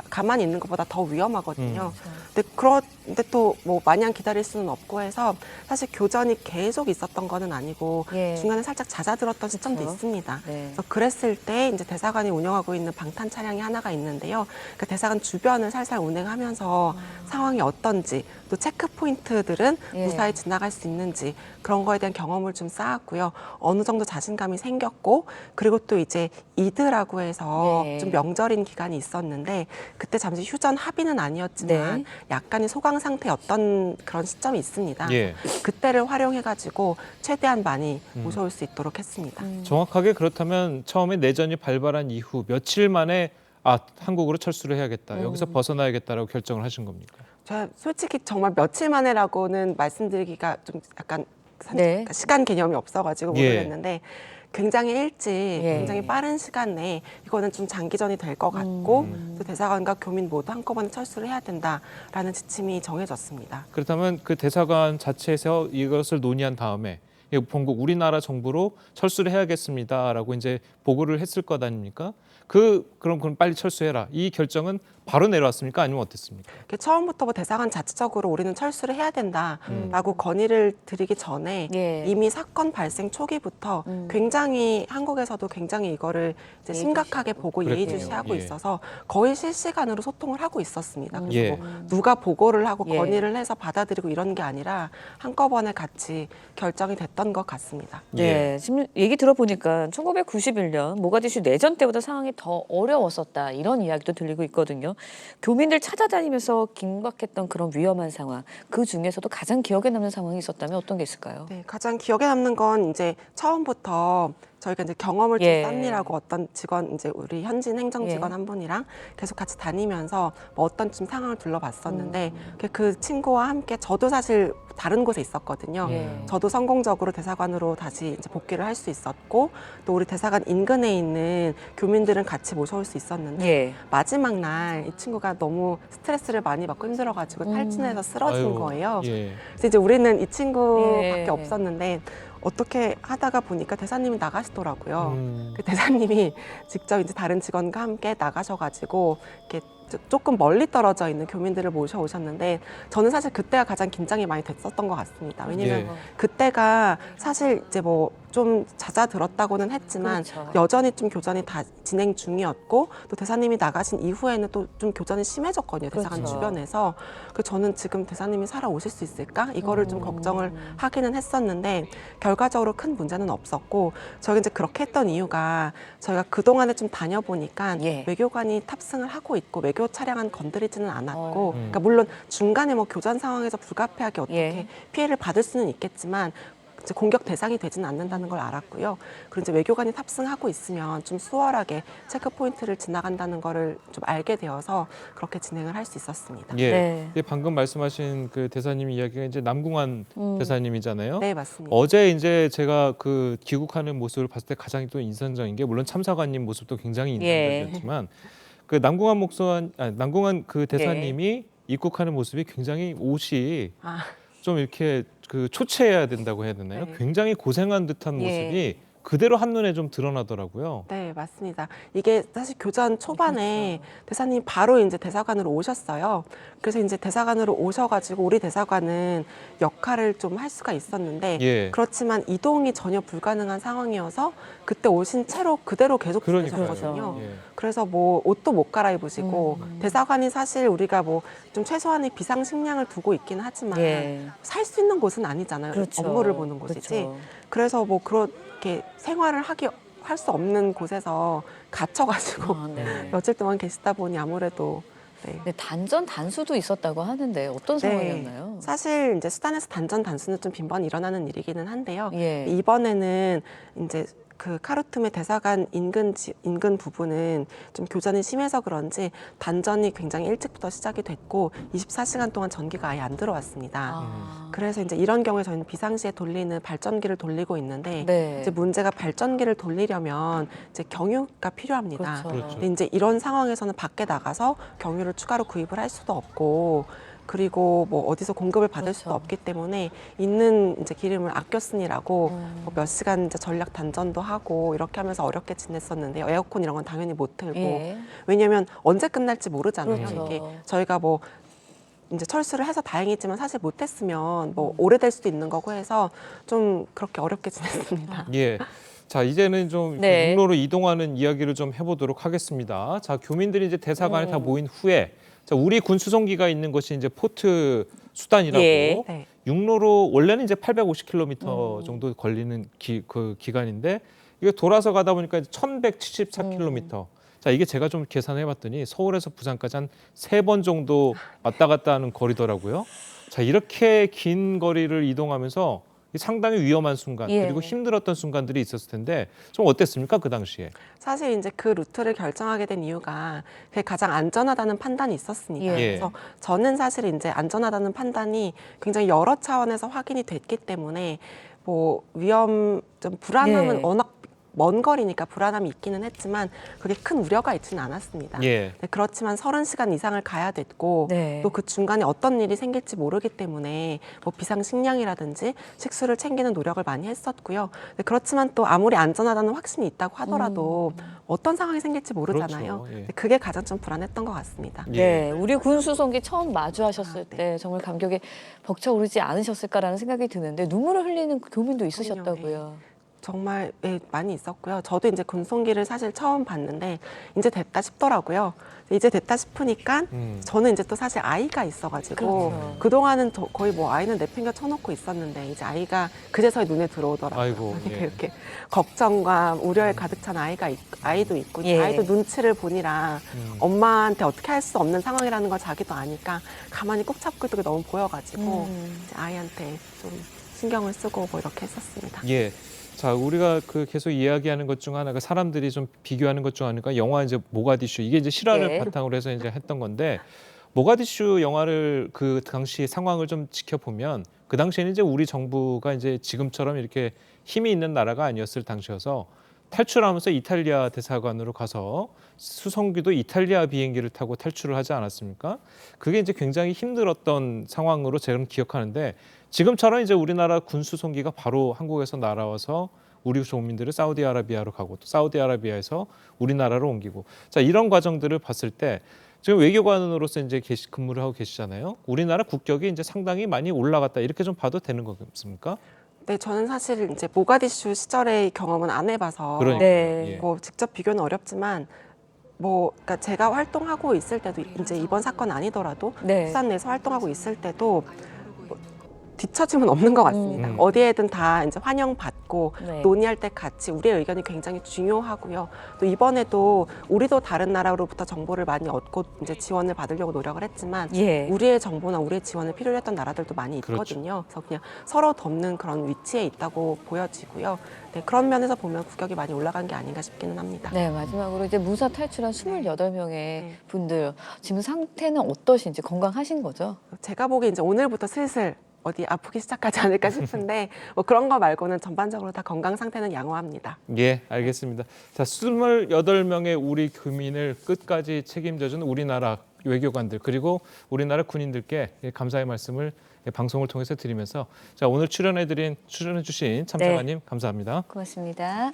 가만히 있는 것보다 더 위험하거든요. 근데 또 뭐 마냥 기다릴 수는 없고 해서 사실 교전이 계속 있었던 거는 아니고 중간에 살짝 잦아들었던 시점도 있습니다. 그래서 그랬을 때 이제 대사관이 운영하고 있는 방탄 차량이 하나가 있는데요. 그 대사관 주변을 살살 운행하면서 상황이 어떤지 또 체크 포인트들은 무사히 지나갈 수 있는지 그런 거에 대한 경험을 좀 쌓았고요. 어느 정도 자신감이 생겼고 그리고 또 이제 이드라고 해서 좀 명절인 기간이 있었는데 그때 잠시 휴전 합의는 아니었지만 약간의 소강 상태였던 그런 시점이 있습니다. 그때를 활용해가지고 최대한 많이 모셔올 수 있도록 했습니다. 정확하게 그렇다면 처음에 내전이 발발한 이후 며칠 만에 한국으로 철수를 해야겠다. 여기서 벗어나야겠다라고 결정을 하신 겁니까? 제가 솔직히 정말 며칠 만에라고는 말씀드리기가 좀 약간 시간 개념이 없어가지고 모르겠는데 굉장히 일찍, 굉장히 빠른 시간 내에 이거는 좀 장기전이 될 것 같고 또 대사관과 교민 모두 한꺼번에 철수를 해야 된다라는 지침이 정해졌습니다. 그렇다면 그 대사관 자체에서 이것을 논의한 다음에 본국 우리나라 정부로 철수를 해야겠습니다라고 이제 보고를 했을 것 아닙니까? 그럼 빨리 철수해라. 이 결정은 바로 내려왔습니까? 아니면 어땠습니까? 처음부터 대사관 자체적으로 우리는 철수를 해야 된다라고 건의를 드리기 전에 이미 사건 발생 초기부터 굉장히 한국에서도 굉장히 이거를 이제 심각하게 보고 예의주시하고 있어서 거의 실시간으로 소통을 하고 있었습니다. 그래서 뭐 누가 보고를 하고 건의를 해서 받아들이고 이런 게 아니라 한꺼번에 같이 결정이 됐던 것 같습니다. 지금 얘기 들어보니까 1991년 모가디슈 내전 때보다 상황이 더 어려웠었다 이런 이야기도 들리고 있거든요. 교민들 찾아다니면서 긴박했던 그런 위험한 상황, 그 중에서도 가장 기억에 남는 상황이 있었다면 어떤 게 있을까요? 가장 기억에 남는 건 이제 처음부터 저희가 이제 경험을 좀 쌓느라고 어떤 직원, 이제 우리 현진 행정 직원 한 분이랑 계속 같이 다니면서 뭐 어떤 좀 상황을 둘러봤었는데 그 친구와 함께 저도 사실 다른 곳에 있었거든요. 저도 성공적으로 대사관으로 다시 이제 복귀를 할 수 있었고 또 우리 대사관 인근에 있는 교민들은 같이 모셔올 수 있었는데 마지막 날 이 친구가 너무 스트레스를 많이 받고 힘들어가지고 탈진해서 쓰러진 거예요. 그래서 이제 우리는 이 친구밖에 없었는데 어떻게 하다가 보니까 대사님이 나가시더라고요. 그 대사님이 직접 이제 다른 직원과 함께 나가셔가지고 이렇게 조금 멀리 떨어져 있는 교민들을 모셔오셨는데 저는 사실 그때가 가장 긴장이 많이 됐었던 것 같습니다. 왜냐면 그때가 사실 이제 뭐 좀 잦아들었다고는 했지만 여전히 좀 교전이 다 진행 중이었고 또 대사님이 나가신 이후에는 또 좀 교전이 심해졌거든요. 대사관 주변에서. 그 저는 지금 대사님이 살아오실 수 있을까? 이거를 좀 걱정을 하기는 했었는데 결과적으로 큰 문제는 없었고 저희가 이제 그렇게 했던 이유가 저희가 그동안에 좀 다녀보니까 외교관이 탑승을 하고 있고 외교 차량은 건드리지는 않았고 그러니까 물론 중간에 뭐 교전 상황에서 불가피하게 어떻게 피해를 받을 수는 있겠지만 이제 공격 대상이 되지는 않는다는 걸 알았고요. 그리고 이제 외교관이 탑승하고 있으면 좀 수월하게 체크 포인트를 지나간다는 거를 좀 알게 되어서 그렇게 진행을 할 수 있었습니다. 방금 말씀하신 그 대사님 이야기가 이제 남궁환 대사님이잖아요. 네, 맞습니다. 어제 이제 제가 그 귀국하는 모습을 봤을 때 가장 또 인상적인 게 물론 참사관님 모습도 굉장히 인상적이었지만 그 남궁환 그 대사님이 입국하는 모습이 굉장히 옷이 좀 이렇게 그 초췌해야 된다고 해야 되나요? 굉장히 고생한 듯한 모습이 그대로 한눈에 좀 드러나더라고요. 네, 맞습니다. 이게 사실 교전 초반에 대사님이 바로 이제 대사관으로 오셨어요. 그래서 이제 대사관으로 오셔가지고 우리 대사관은 역할을 좀 할 수가 있었는데 그렇지만 이동이 전혀 불가능한 상황이어서 그때 오신 채로 그대로 계속 지내셨거든요. 그래서 뭐 옷도 못 갈아입으시고 대사관이 사실 우리가 뭐 좀 최소한의 비상 식량을 두고 있긴 하지만 살 수 있는 곳은 아니잖아요. 업무를 보는 곳이지. 그래서 뭐 그렇게 생활을 할 수 없는 곳에서 갇혀가지고 며칠 동안 계시다 보니 아무래도 단전 단수도 있었다고 하는데 어떤 상황이었나요? 사실 이제 수단에서 단전 단수는 좀 빈번히 일어나는 일이기는 한데요. 이번에는 이제 그 카르툼의 대사관 인근 부분은 좀 교전이 심해서 그런지 단전이 굉장히 일찍부터 시작이 됐고 24시간 동안 전기가 아예 안 들어왔습니다. 그래서 이제 이런 경우에 저희는 비상시에 돌리는 발전기를 돌리고 있는데 이제 문제가 발전기를 돌리려면 이제 경유가 필요합니다. 근데 이제 이런 상황에서는 밖에 나가서 경유를 추가로 구입을 할 수도 없고 그리고 뭐 어디서 공급을 받을 수도 없기 때문에 있는 이제 기름을 아껴 쓰느라고 뭐몇 시간 이제 전략 단전도 하고 이렇게 하면서 어렵게 지냈었는데요. 에어컨 이런 건 당연히 못 틀고 왜냐하면 언제 끝날지 모르잖아요. 그렇죠. 이게 저희가 뭐 이제 철수를 해서 다행이지만 사실 못했으면 뭐 오래될 수도 있는 거고 해서 좀 그렇게 어렵게 지냈습니다. 예. 자, 이제는 좀 네. 육로로 이동하는 이야기를 좀 해보도록 하겠습니다. 자, 교민들이 이제 대사관에 다 모인 후에 자, 우리 군 수송기가 있는 것이 이제 포트 수단이라고 예. 네. 육로로 원래는 이제 850km 정도 걸리는 기간인데 이게 돌아서 가다 보니까 1174km. 자, 이게 제가 좀 계산해 봤더니 서울에서 부산까지 한 3번 정도 왔다 갔다 하는 거리더라고요. 자, 이렇게 긴 거리를 이동하면서 상당히 위험한 순간 그리고 힘들었던 순간들이 있었을 텐데 좀 어땠습니까? 그 당시에. 사실 이제 그 루트를 결정하게 된 이유가 그게 가장 안전하다는 판단이 있었으니까. 그래서 저는 사실 이제 안전하다는 판단이 굉장히 여러 차원에서 확인이 됐기 때문에 뭐 좀 불안함은 워낙 먼 거리니까 불안함이 있기는 했지만 그게 큰 우려가 있지는 않았습니다. 네, 그렇지만 30시간 이상을 가야 됐고 또 그 중간에 어떤 일이 생길지 모르기 때문에 뭐 비상식량이라든지 식수를 챙기는 노력을 많이 했었고요. 네, 그렇지만 또 아무리 안전하다는 확신이 있다고 하더라도 어떤 상황이 생길지 모르잖아요. 그렇죠. 예. 네, 그게 가장 좀 불안했던 것 같습니다. 네, 우리 군 수송기 처음 마주하셨을 때 정말 감격에 벅차오르지 않으셨을까라는 생각이 드는데 눈물을 흘리는 교민도 있으셨다고요. 정말 많이 있었고요. 저도 이제 군송기를 사실 처음 봤는데 이제 됐다 싶더라고요. 이제 됐다 싶으니까 저는 이제 또 사실 아이가 있어가지고 그동안은 거의 뭐 아이는 내팽겨 쳐놓고 있었는데 이제 아이가 그제서야 눈에 들어오더라고요. 아이고, 이렇게 걱정과 우려에 가득 찬 아이도 있고 아이도 눈치를 보니라 엄마한테 어떻게 할 수 없는 상황이라는 걸 자기도 아니까 가만히 꼭 잡고 있던 게 너무 보여가지고 이제 아이한테 좀 신경을 쓰고 뭐 이렇게 했었습니다. 예. 자, 우리가 계속 이야기하는 것 중 하나가 사람들이 좀 비교하는 것 중 하나가 영화 이제 모가디슈 이게 이제 실화를 바탕으로 해서 이제 했던 건데 모가디슈 영화를 그 당시 상황을 좀 지켜보면 그 당시에는 이제 우리 정부가 이제 지금처럼 이렇게 힘이 있는 나라가 아니었을 당시여서 탈출하면서 이탈리아 대사관으로 가서 수송기도 이탈리아 비행기를 타고 탈출을 하지 않았습니까? 그게 이제 굉장히 힘들었던 상황으로 제가 기억하는데 지금처럼 이제 우리나라 군 수송기가 바로 한국에서 날아와서 우리 조민들을 사우디아라비아로 가고 또 사우디아라비아에서 우리나라로 옮기고 자 이런 과정들을 봤을 때 지금 외교관으로서 이제 근무를 하고 계시잖아요. 우리나라 국격이 이제 상당히 많이 올라갔다 이렇게 좀 봐도 되는 거겠습니까? 네, 저는 사실 이제 모가디슈 시절의 경험은 안 해봐서 뭐 직접 비교는 어렵지만 뭐 그러니까 제가 활동하고 있을 때도 이제 이번 사건 아니더라도 수산 내에서 활동하고 있을 때도 뒤처짐은 없는 것 같습니다. 어디에든 다 이제 환영받고 논의할 때 같이 우리의 의견이 굉장히 중요하고요. 또 이번에도 우리도 다른 나라로부터 정보를 많이 얻고 이제 지원을 받으려고 노력을 했지만 우리의 정보나 우리의 지원을 필요로 했던 나라들도 많이 있거든요. 그래서 그냥 서로 돕는 그런 위치에 있다고 보여지고요. 네, 그런 면에서 보면 국격이 많이 올라간 게 아닌가 싶기는 합니다. 네, 마지막으로 이제 무사 탈출한 28명의 분들 지금 상태는 어떠신지 건강하신 거죠? 제가 보기에 이제 오늘부터 슬슬 어디 아프기 시작하지 않을까 싶은데 뭐 그런 거 말고는 전반적으로 다 건강 상태는 양호합니다. 예, 알겠습니다. 자, 28명의 우리 교민을 끝까지 책임져준 우리나라 외교관들 그리고 우리나라 군인들께 감사의 말씀을 방송을 통해서 드리면서 자, 오늘 출연해 주신 참사관님 감사합니다. 고맙습니다.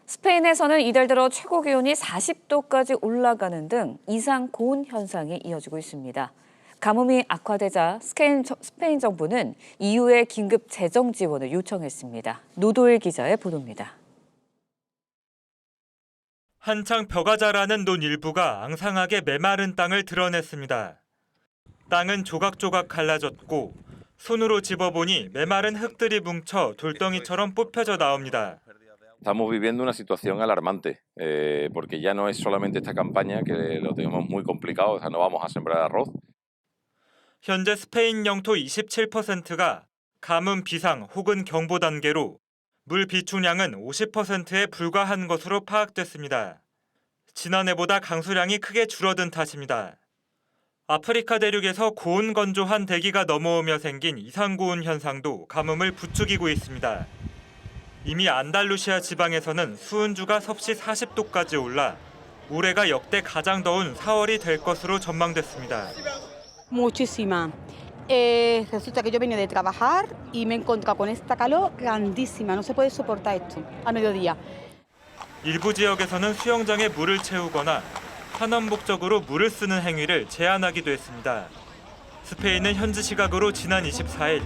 스페인에서는 이달 들어 최고 기온이 40도까지 올라가는 등 이상 고온 현상이 이어지고 있습니다. 가뭄이 악화되자 스페인 정부는 EU에 긴급 재정 지원을 요청했습니다. 노도일 기자의 보도입니다. 한창 벼가 자라는 논 일부가 앙상하게 메마른 땅을 드러냈습니다. 땅은 조각조각 갈라졌고 손으로 집어보니 메마른 흙들이 뭉쳐 돌덩이처럼 뽑혀져 나옵니다. Estamos viviendo una situación alarmante, porque ya no es solamente esta campaña que lo tenemos muy complicado, o sea, no vamos a sembrar arroz. 현재 스페인 영토 27%가 가뭄 비상 혹은 경보 단계로 물 비축량은 50%에 불과한 것으로 파악됐습니다. 지난해보다 강수량이 크게 줄어든 탓입니다. 아프리카 대륙에서 고온 건조한 대기가 넘어오며 생긴 이상고온 현상도 가뭄을 부추기고 있습니다. 이미 안달루시아 지방에서는 수은주가 섭씨 40도까지 올라 올해가 역대 가장 더운 4월이 될 것으로 전망됐습니다. Muchísima. Resulta que yo venía de trabajar y me he encontrado con esta calor grandísima. No se puede soportar esto a mediodía. 일부 지역에서는 수영장에 물을 채우거나 환원복적으로 물을 쓰는 행위를 제한하기도 했습니다. 스페인은 현지 시각으로 지난 24일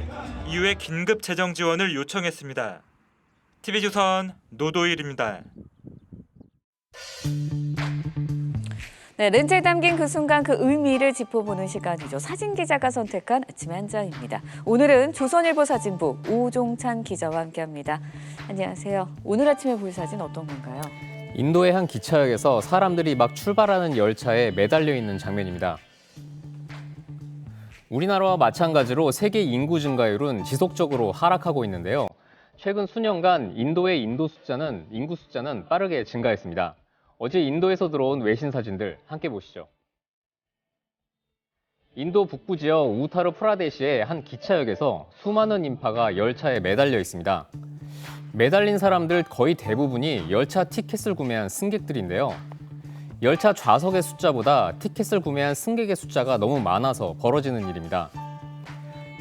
이후에 긴급 재정 지원을 요청했습니다. TV조선 노도일입니다. 네, 렌즈에 담긴 그 순간 그 의미를 짚어보는 시간이죠. 사진 기자가 선택한 아침의 한 장입니다. 오늘은 조선일보 사진부 오종찬 기자와 함께합니다. 안녕하세요. 오늘 아침에 볼 사진 어떤 건가요? 인도의 한 기차역에서 사람들이 막 출발하는 열차에 매달려 있는 장면입니다. 우리나라와 마찬가지로 세계 인구 증가율은 지속적으로 하락하고 있는데요. 최근 수년간 인도의 인구 숫자는 빠르게 증가했습니다. 어제 인도에서 들어온 외신 사진들 함께 보시죠. 인도 북부 지역 우타르 프라데시의 한 기차역에서 수많은 인파가 열차에 매달려 있습니다. 매달린 사람들 거의 대부분이 열차 티켓을 구매한 승객들인데요. 열차 좌석의 숫자보다 티켓을 구매한 승객의 숫자가 너무 많아서 벌어지는 일입니다.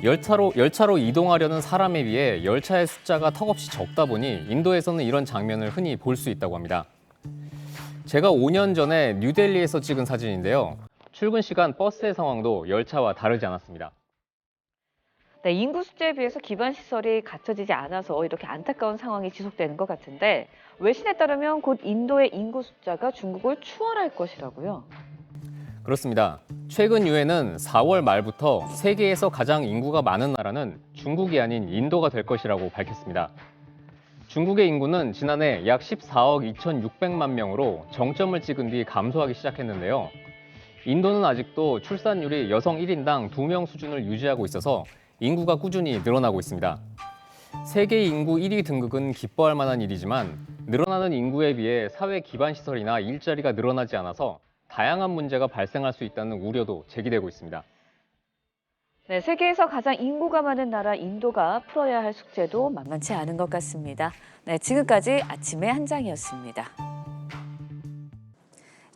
열차로 이동하려는 사람에 비해 열차의 숫자가 턱없이 적다 보니 인도에서는 이런 장면을 흔히 볼 수 있다고 합니다. 제가 5년 전에 뉴델리에서 찍은 사진인데요. 출근 시간 버스의 상황도 열차와 다르지 않았습니다. 네, 인구 숫자에 비해서 기반 시설이 갖춰지지 않아서 이렇게 안타까운 상황이 지속되는 것 같은데 외신에 따르면 곧 인도의 인구 숫자가 중국을 추월할 것이라고요. 그렇습니다. 최근 유엔은 4월 말부터 세계에서 가장 인구가 많은 나라는 중국이 아닌 인도가 될 것이라고 밝혔습니다. 중국의 인구는 지난해 약 14억 2,600만 명으로 정점을 찍은 뒤 감소하기 시작했는데요. 인도는 아직도 출산율이 여성 1인당 2명 수준을 유지하고 있어서 인구가 꾸준히 늘어나고 있습니다. 세계 인구 1위 등극은 기뻐할 만한 일이지만 늘어나는 인구에 비해 사회 기반 시설이나 일자리가 늘어나지 않아서 다양한 문제가 발생할 수 있다는 우려도 제기되고 있습니다. 네, 세계에서 가장 인구가 많은 나라 인도가 풀어야 할 숙제도 만만치 않은 것 같습니다. 네, 지금까지 아침의 한 장이었습니다.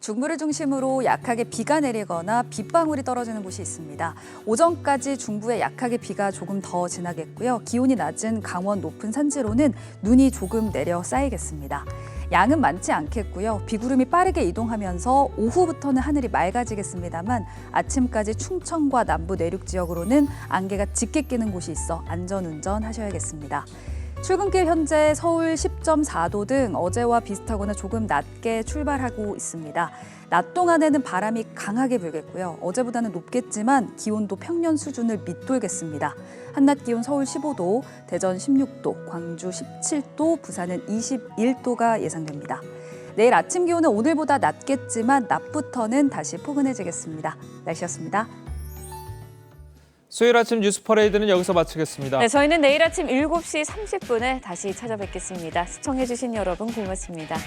중부를 중심으로 약하게 비가 내리거나 빗방울이 떨어지는 곳이 있습니다. 오전까지 중부에 약하게 비가 조금 더 지나겠고요. 기온이 낮은 강원 높은 산지로는 눈이 조금 내려 쌓이겠습니다. 양은 많지 않겠고요. 비구름이 빠르게 이동하면서 오후부터는 하늘이 맑아지겠습니다만 아침까지 충청과 남부 내륙 지역으로는 안개가 짙게 끼는 곳이 있어 안전운전 하셔야겠습니다. 출근길 현재 서울 10.4도 등 어제와 비슷하거나 조금 낮게 출발하고 있습니다. 낮 동안에는 바람이 강하게 불겠고요. 어제보다는 높겠지만 기온도 평년 수준을 밑돌겠습니다. 한낮 기온 서울 15도, 대전 16도, 광주 17도, 부산은 21도가 예상됩니다. 내일 아침 기온은 오늘보다 낮겠지만 낮부터는 다시 포근해지겠습니다. 날씨였습니다. 수요일 아침 뉴스 퍼레이드는 여기서 마치겠습니다. 네, 저희는 내일 아침 7시 30분에 다시 찾아뵙겠습니다. 시청해주신 여러분 고맙습니다.